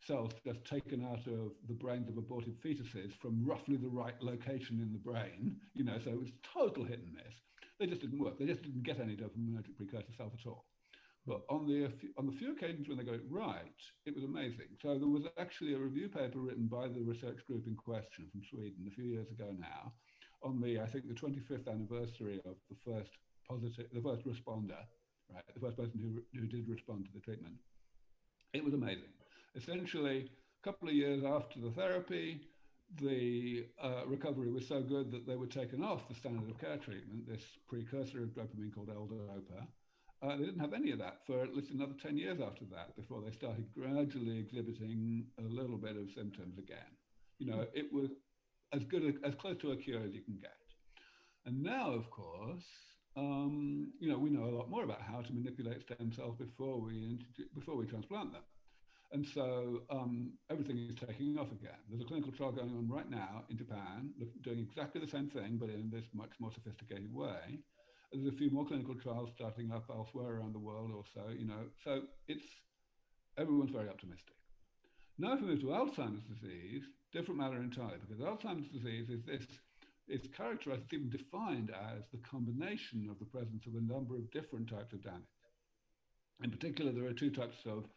cells just taken out of the brains of aborted fetuses from roughly the right location in the brain, so it was total hit and miss. They just didn't work. They just didn't get any dopaminergic precursor cells at all. But on the few occasions when they got it right, it was amazing. So there was actually a review paper written by the research group in question from Sweden a few years ago now, on I think the 25th anniversary of the first responder, right, the first person who did respond to the treatment. It was amazing. Essentially, a couple of years after the therapy, the recovery was so good that they were taken off the standard of care treatment, this precursor of dopamine called L-DOPA. They didn't have any of that for at least another 10 years after that before they started gradually exhibiting a little bit of symptoms again. It was as close to a cure as you can get. And now, of course, we know a lot more about how to manipulate stem cells before we transplant them. And so everything is taking off again. There's a clinical trial going on right now in Japan, doing exactly the same thing, but in this much more sophisticated way. There's a few more clinical trials starting up elsewhere around the world also, so everyone's very optimistic. Now if we move to Alzheimer's disease, different matter entirely, because Alzheimer's disease it's characterized, it's even defined as the combination of the presence of a number of different types of damage. In particular, there are two types of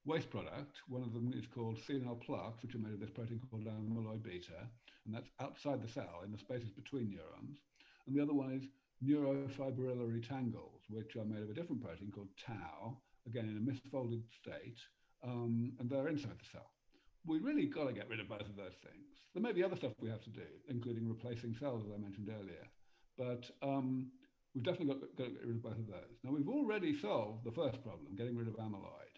waste product. One of them is called CNL plaques, which are made of this protein called amyloid beta, and that's outside the cell in the spaces between neurons. And the other one is neurofibrillary tangles, which are made of a different protein called tau, again in a misfolded state, and they're inside the cell. We really got to get rid of both of those things. There may be other stuff we have to do, including replacing cells, as I mentioned earlier, but we've definitely got to get rid of both of those. Now, we've already solved the first problem, getting rid of amyloid.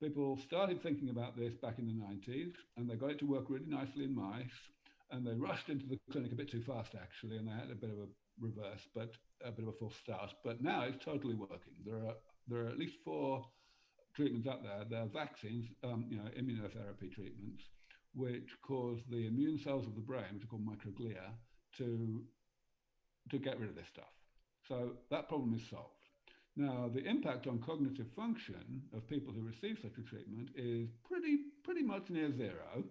People started thinking about this back in the 90s, and they got it to work really nicely in mice, and they rushed into the clinic a bit too fast, actually, and they had a bit of a reverse, but a bit of a false start. But now it's totally working. There are at least 4 treatments out there. There are vaccines, immunotherapy treatments, which cause the immune cells of the brain, which are called microglia, to get rid of this stuff. So that problem is solved. Now, the impact on cognitive function of people who receive such a treatment is pretty much near zero,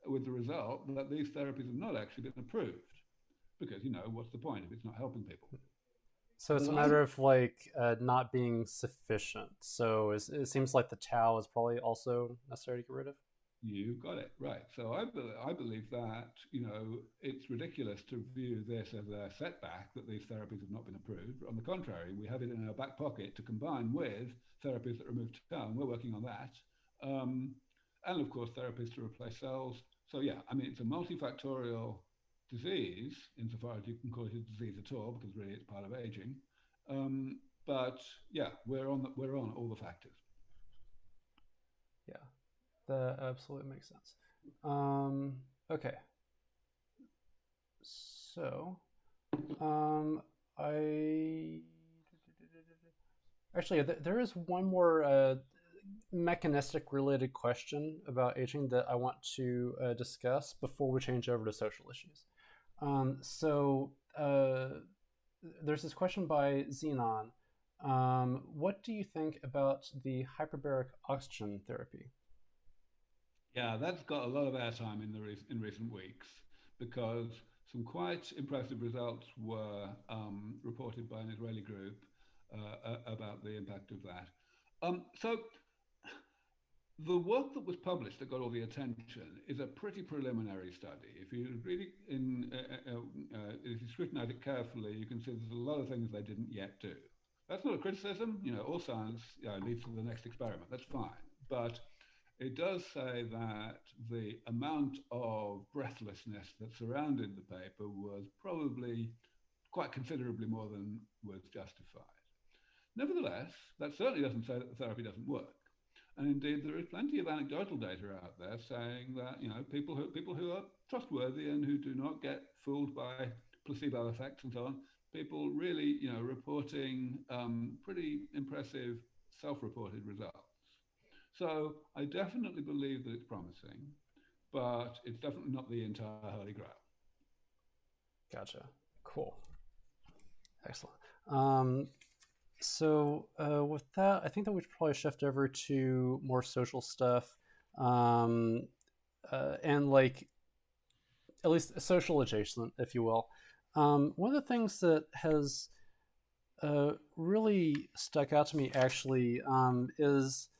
with the result that these therapies have not actually been approved. Because, what's the point if it's not helping people? So it's a matter of not being sufficient. So it seems like the tau is probably also necessary to get rid of. You got it right. So I believe that it's ridiculous to view this as a setback that these therapies have not been approved. On the contrary, we have it in our back pocket to combine with therapies that remove tau, and we're working on that. And of course, therapies to replace cells. So yeah, it's a multifactorial disease, insofar as you can call it a disease at all, because really it's part of aging. But yeah, we're on all the factors. Yeah, that absolutely makes sense. Okay, so Actually, there is one more mechanistic related question about aging that I want to discuss before we change over to social issues. So there's this question by Xenon. What do you think about the hyperbaric oxygen therapy? Yeah, that's got a lot of airtime in recent weeks because some quite impressive results were reported by an Israeli group about the impact of that. So the work that was published that got all the attention is a pretty preliminary study. If you scrutinize it carefully, you can see there's a lot of things they didn't yet do. That's not a criticism. All science leads to the next experiment. That's fine. But it does say that the amount of breathlessness that surrounded the paper was probably quite considerably more than was justified. Nevertheless, that certainly doesn't say that the therapy doesn't work. And indeed, there is plenty of anecdotal data out there saying that people who are trustworthy and who do not get fooled by placebo effects and so on, people really reporting pretty impressive self-reported results. So I definitely believe that it's promising, but it's definitely not the entire holy grail. Gotcha. Cool. Excellent. With that, I think that we should probably shift over to more social stuff, and like at least social adjacent, if you will. One of the things that has really stuck out to me actually is,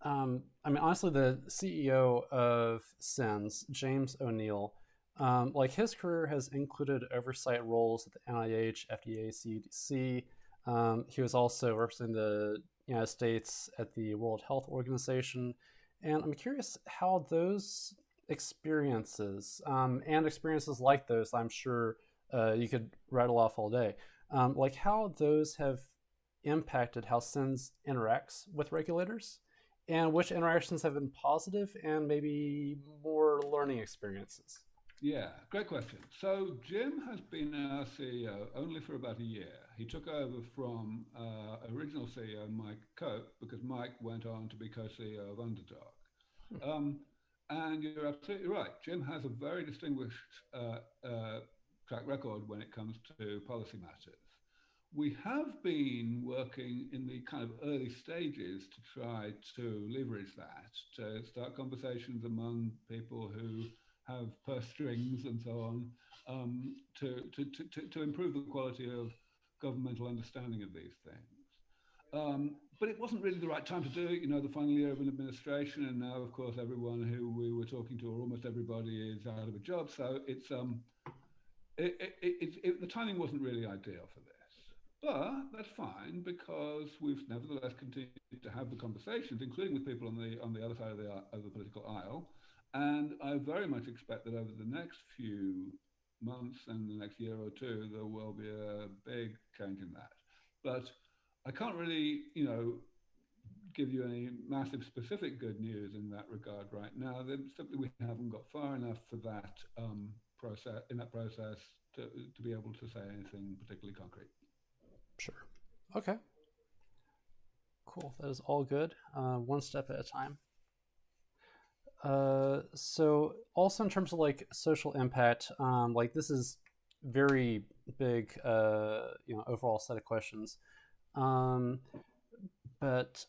I mean, honestly, the CEO of SENS, James O'Neill, like his career has included oversight roles at the NIH, FDA, CDC. He was also representing the United States at the World Health Organization. And I'm curious how those experiences, and experiences like those, I'm sure you could rattle off all day, like how those have impacted how SENS interacts with regulators, and which interactions have been positive and maybe more learning experiences. Yeah, great question. So Jim has been our CEO only for about a year. He took over from original CEO Mike Cope because Mike went on to be co-CEO of Underdog. Um, and you're absolutely right. Jim has a very distinguished track record when it comes to policy matters. We have been working in the kind of early stages to try to leverage that, to start conversations among people who have purse strings and so on, to improve the quality of governmental understanding of these things. But it wasn't really the right time to do it. The final year of an administration, and now, of course, everyone who we were talking to, or almost everybody, is out of a job. So the timing wasn't really ideal for this. But that's fine because we've nevertheless continued to have the conversations, including with people on the other side of the political aisle. And I very much expect that over the next few months and the next year or two, there will be a big change in that. But I can't really, give you any massive specific good news in that regard right now. Simply we haven't got far enough for that process to be able to say anything particularly concrete. Sure. Okay. Cool. That is all good. One step at a time. So also in terms of like social impact, like this is very big, overall set of questions. But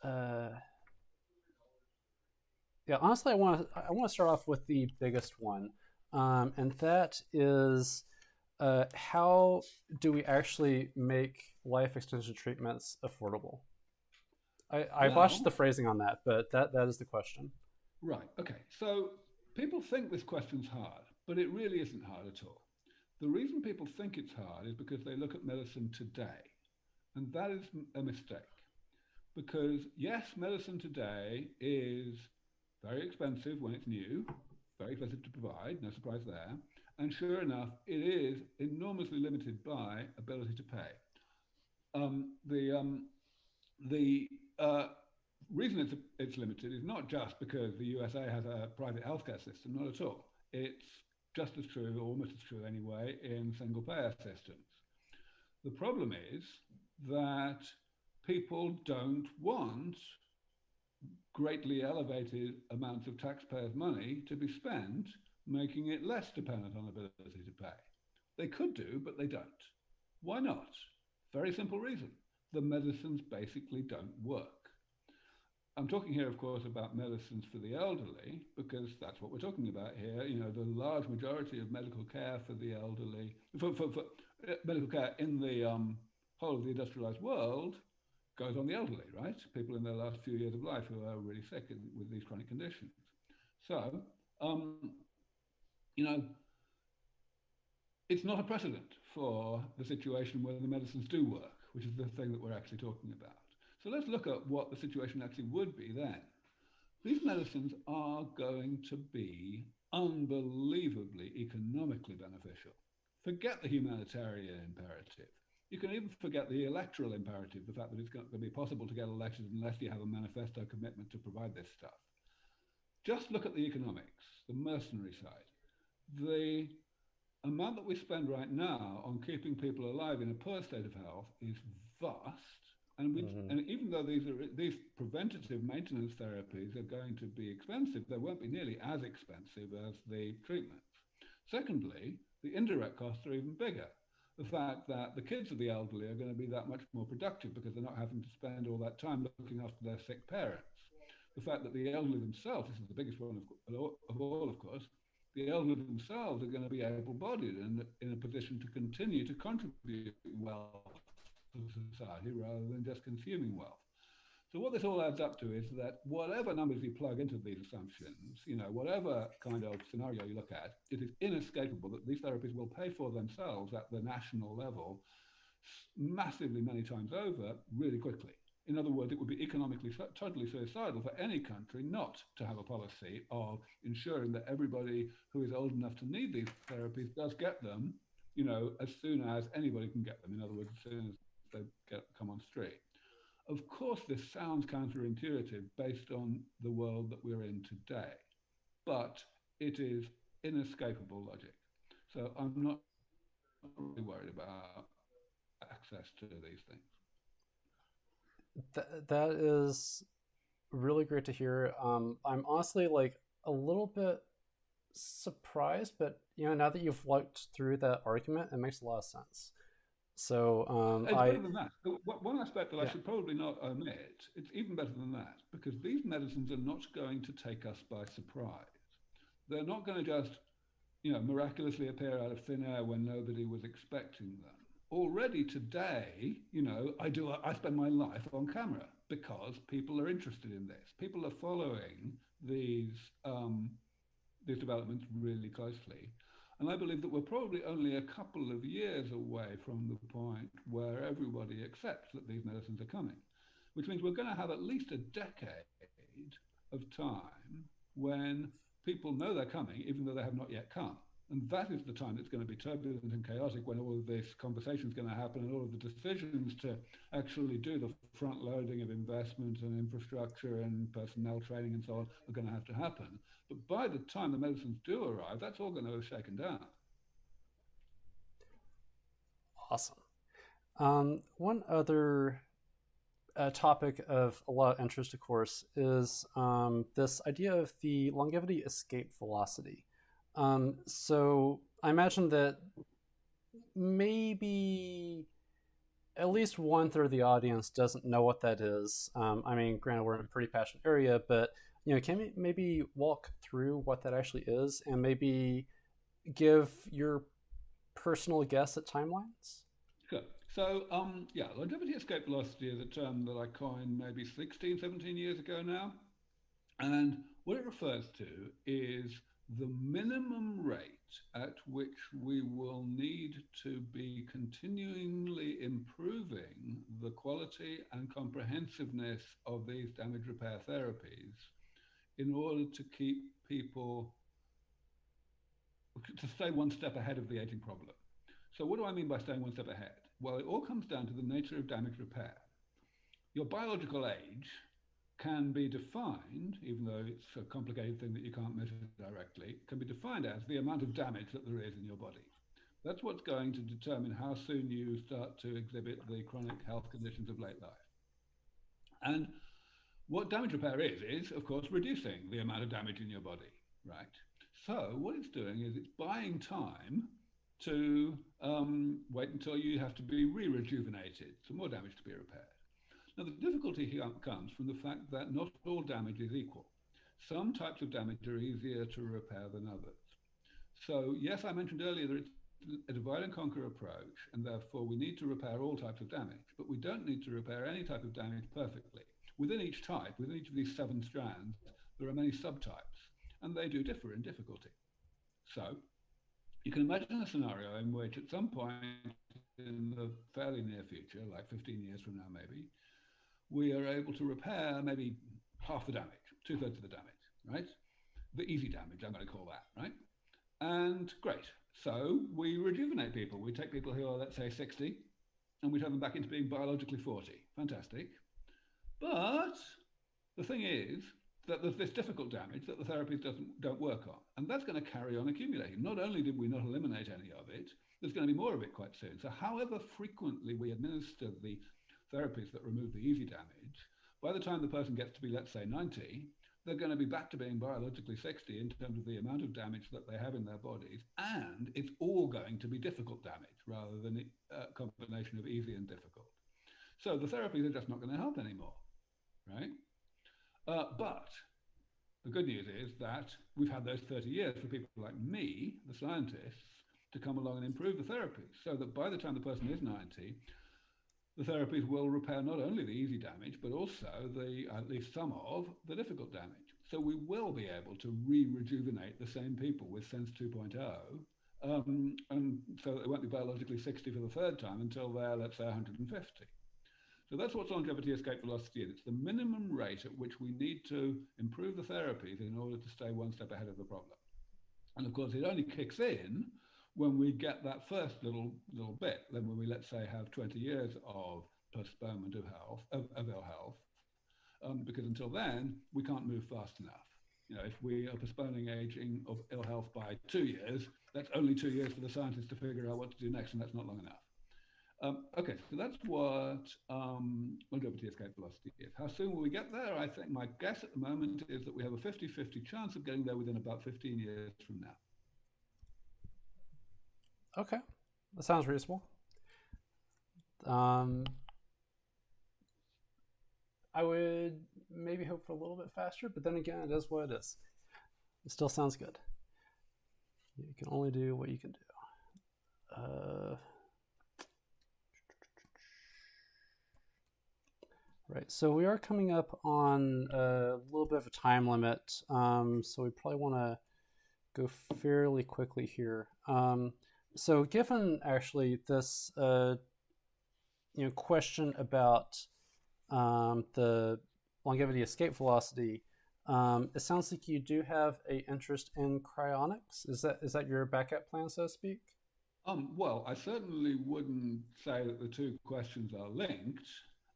yeah, honestly, I want to start off with the biggest one, and that is how do we actually make life extension treatments affordable? I watched the phrasing on that, but that is the question. Right. Okay. So people think this question's hard, but it really isn't hard at all. The reason people think it's hard is because they look at medicine today, and that is a mistake. Because yes, medicine today is very expensive when it's new, very expensive to provide, no surprise there. And sure enough, it is enormously limited by ability to pay. The reason it's limited is not just because the USA has a private healthcare system, not at all. It's just as true, or almost as true anyway, in single payer systems. The problem is that people don't want greatly elevated amounts of taxpayers' money to be spent, making it less dependent on ability to pay. They could do, but they don't. Why not? Very simple reason. The medicines basically don't work. I'm talking here, of course, about medicines for the elderly, because that's what we're talking about here. You know, the large majority of medical care for the elderly, for medical care in the whole of the industrialized world goes on the elderly, right? People in their last few years of life who are really sick with these chronic conditions. So, um, you know, it's not a precedent for the situation where the medicines do work, which is the thing that we're actually talking about. So let's look at what the situation actually would be then. These medicines are going to be unbelievably economically beneficial. Forget the humanitarian imperative. You can even forget the electoral imperative, the fact that it's going to be possible to get elected unless you have a manifesto commitment to provide this stuff. Just look at the economics, the mercenary side. The amount that we spend right now on keeping people alive in a poor state of health is vast. And, and even though these preventative maintenance therapies are going to be expensive, they won't be nearly as expensive as the treatments. Secondly, the indirect costs are even bigger. The fact that the kids of the elderly are going to be that much more productive because they're not having to spend all that time looking after their sick parents. The fact that the elderly themselves, this is the biggest one of all, of course, the elderly themselves are going to be able-bodied and in a position to continue to contribute wealth to society rather than just consuming wealth. So what this all adds up to is that whatever numbers you plug into these assumptions, you know, whatever kind of scenario you look at, it is inescapable that these therapies will pay for themselves at the national level massively many times over really quickly. In other words, it would be economically totally suicidal for any country not to have a policy of ensuring that everybody who is old enough to need these therapies does get them, you know, as soon as anybody can get them. In other words, as soon as they come on stream. Of course, this sounds counterintuitive based on the world that we're in today, but it is inescapable logic. So I'm not really worried about access to these things. That is really great to hear. I'm honestly like a little bit surprised, but you know, now that you've walked through that argument, it makes a lot of sense. So it's better than that. One aspect that I yeah. should probably not omit, it's even better than that, because these medicines are not going to take us by surprise. They're not going to just, you know, miraculously appear out of thin air when nobody was expecting them. Already today, you know, I spend my life on camera because people are interested in this. People are following these developments really closely. And I believe that we're probably only a couple of years away from the point where everybody accepts that these medicines are coming, which means we're going to have at least a decade of time when people know they're coming, even though they have not yet come. And that is the time that's going to be turbulent and chaotic, when all of this conversation is going to happen and all of the decisions to actually do the front loading of investment and infrastructure and personnel training and so on are going to have to happen. But by the time the medicines do arrive, that's all going to have shaken down. Awesome. One other topic of a lot of interest, of course, is this idea of the longevity escape velocity. So I imagine that maybe at least 1/3 of the audience doesn't know what that is. I mean, granted, we're in a pretty passionate area, but you know, can we maybe walk through what that actually is and maybe give your personal guess at timelines? Sure. So, yeah, longevity escape velocity is a term that I coined maybe 16, 17 years ago now. And what it refers to is the minimum rate at which we will need to be continually improving the quality and comprehensiveness of these damage repair therapies in order to keep people, to stay one step ahead of the aging problem. So what do I mean by staying one step ahead? Well, it all comes down to the nature of damage repair. Your biological age can be defined, even though it's a complicated thing that you can't measure directly, can be defined as the amount of damage that there is in your body. That's what's going to determine how soon you start to exhibit the chronic health conditions of late life. And what damage repair is, of course, reducing the amount of damage in your body, right? So what it's doing is it's buying time to wait until you have to be re-rejuvenated, so more damage to be repaired. Now, the difficulty here comes from the fact that not all damage is equal. Some types of damage are easier to repair than others. So yes, I mentioned earlier that it's a divide and conquer approach, and therefore we need to repair all types of damage, but we don't need to repair any type of damage perfectly. Within each type, within each of these 7 strands, there are many subtypes, and they do differ in difficulty. So you can imagine a scenario in which at some point in the fairly near future, like 15 years from now maybe, we are able to repair maybe half the damage, 2/3 of the damage, right? The easy damage, I'm going to call that, right? And great. So we rejuvenate people. We take people who are, let's say, 60, and we turn them back into being biologically 40. Fantastic. But the thing is that there's this difficult damage that the therapies don't work on. And that's going to carry on accumulating. Not only did we not eliminate any of it, there's going to be more of it quite soon. So however frequently we administer the therapies that remove the easy damage, by the time the person gets to be, let's say, 90, they're going to be back to being biologically 60 in terms of the amount of damage that they have in their bodies. And it's all going to be difficult damage rather than a combination of easy and difficult. So the therapies are just not going to help anymore, right? But the good news is that we've had those 30 years for people like me, the scientists, to come along and improve the therapies so that by the time the person is 90, the therapies will repair not only the easy damage, but also at least some of the difficult damage. So we will be able to re-rejuvenate the same people with SENS 2.0, and so that they won't be biologically 60 for the third time until they're, let's say, 150. So that's what longevity escape velocity is. It's the minimum rate at which we need to improve the therapies in order to stay one step ahead of the problem. And of course, it only kicks in when we get that first little bit. Then when we, let's say, have 20 years of postponement of ill health, because until then, we can't move fast enough. You know, if we are postponing aging of ill health by 2 years, that's only 2 years for the scientists to figure out what to do next, and that's not long enough. Okay, so that's what longevity escape velocity is. How soon will we get there? I think my guess at the moment is that we have a 50-50 chance of getting there within about 15 years from now. Okay, that sounds reasonable. I would maybe hope for a little bit faster, but then again, it is what it is. It still sounds good. You can only do what you can do. Right, so we are coming up on a little bit of a time limit, so we probably want to go fairly quickly here. So given actually this question about the longevity escape velocity, it sounds like you do have an interest in cryonics. Is that your backup plan, so to speak? Well, I certainly wouldn't say that the two questions are linked.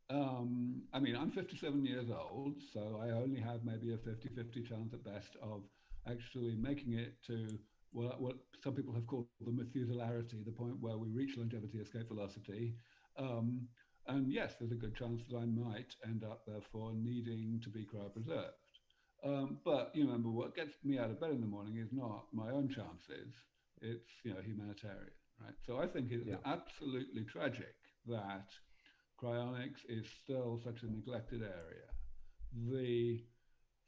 I mean, I'm 57 years old, so I only have maybe a 50-50 chance at best of actually making it to what some people have called the Methuselarity, the point where we reach longevity escape velocity. And yes, there's a good chance that I might end up, therefore, needing to be cryopreserved. But you remember, what gets me out of bed in the morning is not my own chances. It's humanitarian, right? So I think it's absolutely tragic that cryonics is still such a neglected area. The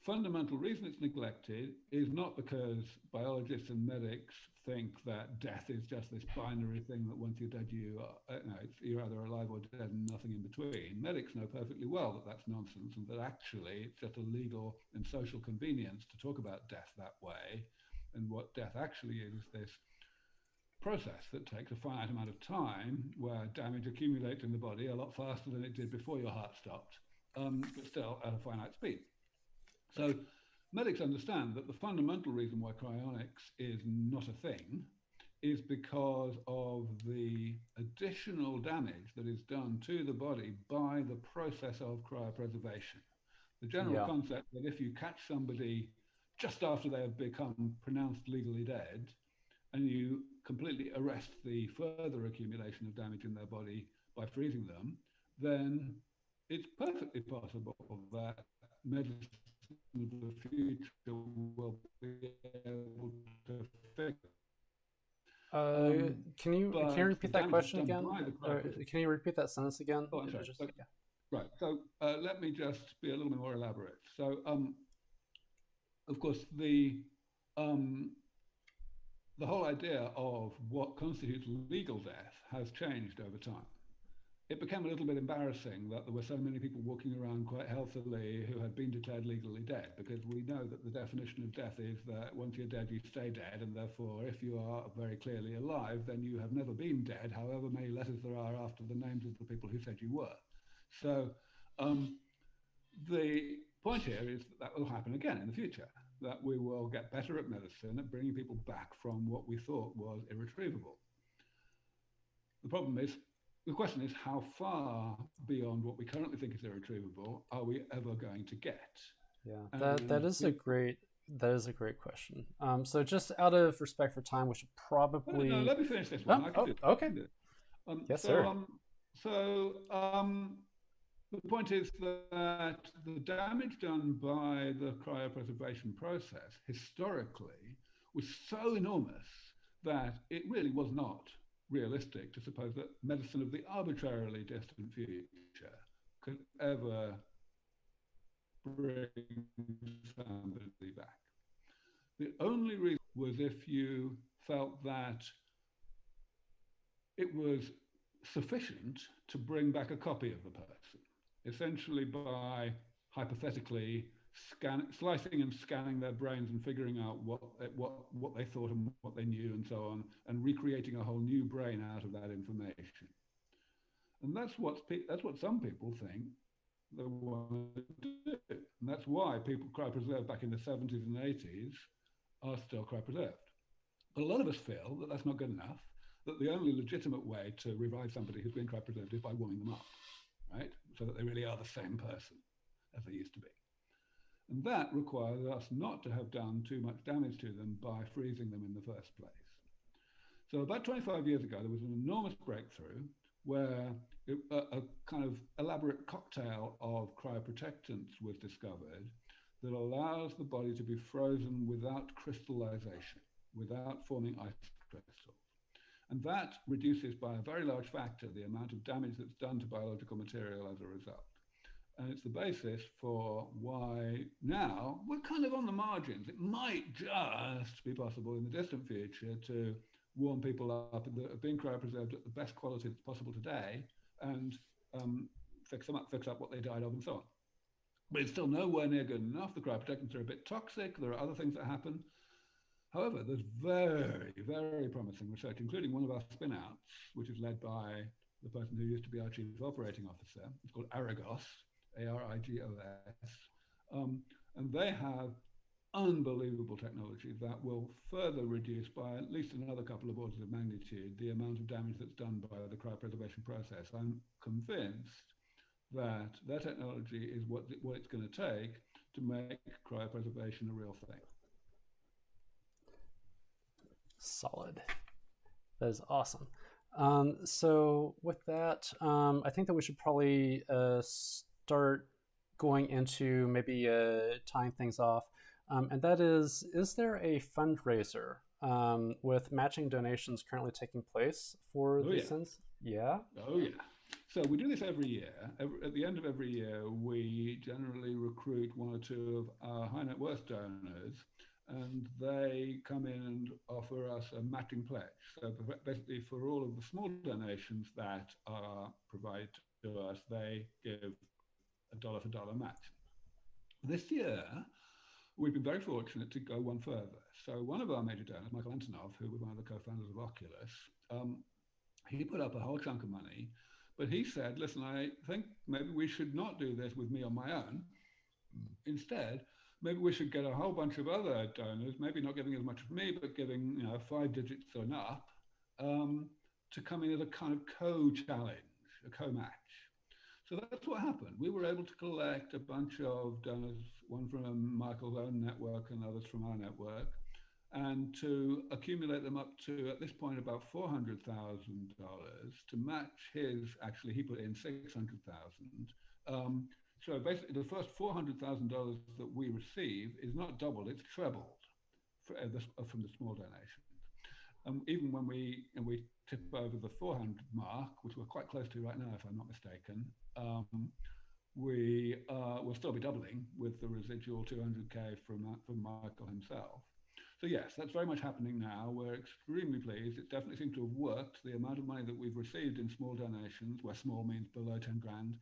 fundamental reason it's neglected is not because biologists and medics think that death is just this binary thing that once you're dead, you're either alive or dead and nothing in between. Medics know perfectly well that that's nonsense and that actually it's just a legal and social convenience to talk about death that way. And what death actually is this process that takes a finite amount of time where damage accumulates in the body a lot faster than it did before your heart stopped, but still at a finite speed. So medics understand that the fundamental reason why cryonics is not a thing is because of the additional damage that is done to the body by the process of cryopreservation. The general concept that if you catch somebody just after they have become pronounced legally dead, and you completely arrest the further accumulation of damage in their body by freezing them, then it's perfectly possible that medicine of the future will be able to fix it. Can you But the repeat that damage that's question done again? by the Or cryopreservation. can you repeat that sentence again? Oh, I'm sorry. Just, So, yeah. right. So let me just be a little bit more elaborate. So, of course, um, the whole idea of what constitutes legal death has changed over time. It became a little bit embarrassing that there were so many people walking around quite healthily who had been declared legally dead, because we know that the definition of death is that once you're dead, you stay dead. And therefore, if you are very clearly alive, then you have never been dead, however many letters there are after the names of the people who said you were. So the point here is that that will happen again in the future, that we will get better at medicine at bringing people back from what we thought was irretrievable. The problem is, the question is, how far beyond what we currently think is irretrievable are we ever going to get? Yeah, that And is a great question. So just out of respect for time, we should no, probably. let me finish this one. Oh, I can oh, do this. I okay. can do this. Um, Yes, so, sir. um, so the point is that the damage done by the cryopreservation process historically was so enormous that it really was not realistic to suppose that medicine of the arbitrarily distant future could ever bring somebody back. The only reason was if you felt that it was sufficient to bring back a copy of the person, essentially by hypothetically slicing and scanning their brains and figuring out what they thought and what they knew and so on, and recreating a whole new brain out of that information. And that's what some people think they want to do. And that's why people cryopreserved back in the 70s and 80s are still cryopreserved. But a lot of us feel that that's not good enough, that the only legitimate way to revive somebody who's been cryopreserved is by warming them up, right? So that they really are the same person as they used to be. And that requires us not to have done too much damage to them by freezing them in the first place. So about 25 years ago, there was an enormous breakthrough where a kind of elaborate cocktail of cryoprotectants was discovered that allows the body to be frozen without crystallization, without forming ice crystals. And that reduces by a very large factor the amount of damage that's done to biological material as a result. And it's the basis for why now we're kind of on the margins. It might just be possible in the distant future to warm people up that are being cryopreserved at the best quality that's possible today, and fix them up, fix up what they died of, and so on. But it's still nowhere near good enough. The cryoprotectants are a bit toxic. There are other things that happen. However, there's very, very promising research, including one of our spin-outs, which is led by the person who used to be our chief operating officer. It's called Arigos, ARIGOS. And they have unbelievable technology that will further reduce by at least another couple of orders of magnitude the amount of damage that's done by the cryopreservation process. I'm convinced that their technology is what it's going to take to make cryopreservation a real thing. Solid. That is awesome. So with that, I think that we should probably start going into maybe tying things off. And that is there a fundraiser with matching donations currently taking place for the SENS? Yeah. Oh, yeah. So we do this every year. At the end of every year, we generally recruit one or two of our high net worth donors, and they come in and offer us a matching pledge. So basically, for all of the small donations that are provided to us, they give a dollar for dollar match. This year, we've been very fortunate to go one further. So one of our major donors, Michael Antonov, who was one of the co-founders of Oculus, he put up a whole chunk of money, but he said, listen, I think maybe we should not do this with me on my own. Instead, maybe we should get a whole bunch of other donors, maybe not giving as much as me, but giving 5 digits and up, to come in as a kind of co-challenge, a co-match. So that's what happened. We were able to collect a bunch of donors, one from Michael's own network and others from our network, and to accumulate them up to, at this point, about $400,000 to match his. Actually, he put in $600,000 So basically, the first $400,000 that we receive is not doubled; it's trebled from the small donations. Even when we tip over the 400 mark, which we're quite close to right now, if I'm not mistaken, we will still be doubling with the residual 200K from Michael himself. So yes, that's very much happening now. We're extremely pleased. It definitely seems to have worked. The amount of money that we've received in small donations, where small means below 10 grand,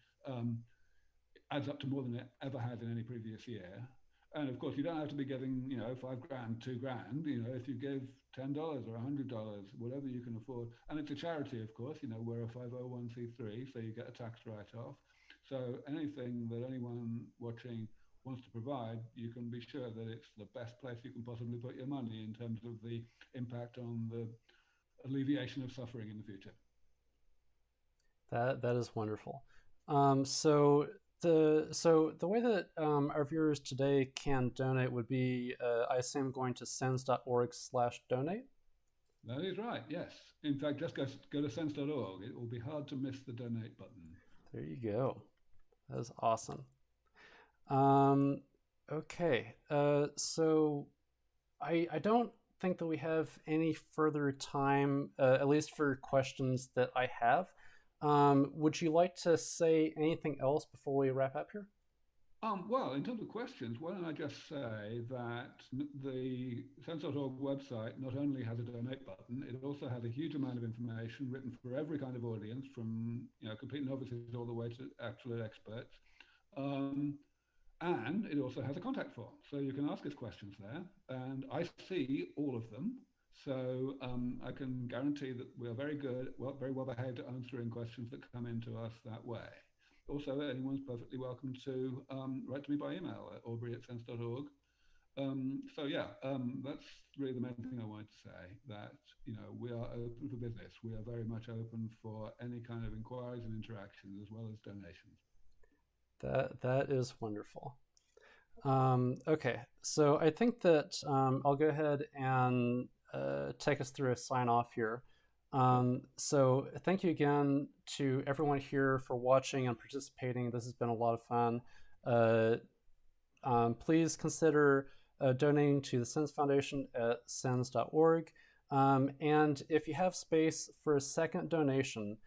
adds up to more than it ever has in any previous year. And of course, you don't have to be giving, you know, 5 grand, 2 grand. You know, if you give $10 or $100, whatever you can afford, and it's a charity, of course. You know, we're a 501c3, so you get a tax write-off. So anything that anyone watching wants to provide, you can be sure that it's the best place you can possibly put your money in terms of the impact on the alleviation of suffering in the future. That is wonderful. So the way that our viewers today can donate would be, I assume, going to sens.org/donate. That is right, yes. In fact, just go to sens.org. It will be hard to miss the donate button. There you go. That is awesome. Okay, so I don't think that we have any further time, at least for questions that I have. Would you like to say anything else before we wrap up here? Well, in terms of questions, why don't I just say that the Sense.org website not only has a donate button, it also has a huge amount of information written for every kind of audience, from complete novices all the way to absolute experts. And it also has a contact form, so you can ask us questions there, and I see all of them. So I can guarantee that we are very well behaved at answering questions that come into us that way. Also, anyone's perfectly welcome to write to me by email at aubrey@sense.org. So yeah, that's really the main thing I wanted to say, that we are open for business. We are very much open for any kind of inquiries and interactions, as well as donations. That is wonderful. Okay, so I think that I'll go ahead and take us through a sign off here. So thank you again to everyone here for watching and participating. This has been a lot of fun. Please consider donating to the SENS Foundation at sens.org. And if you have space for a second donation,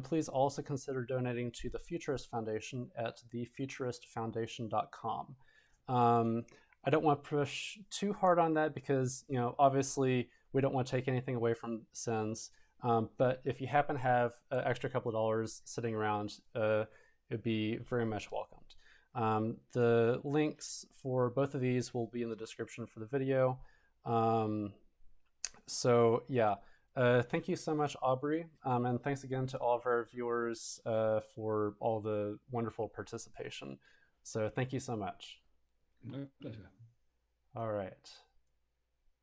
please also consider donating to the Futurist Foundation at thefuturistfoundation.com. I don't want to push too hard on that because, obviously we don't want to take anything away from SENS. But if you happen to have an extra couple of dollars sitting around, it'd be very much welcomed. The links for both of these will be in the description for the video. So yeah, thank you so much, Aubrey. And thanks again to all of our viewers for all the wonderful participation. So thank you so much. My pleasure. All right.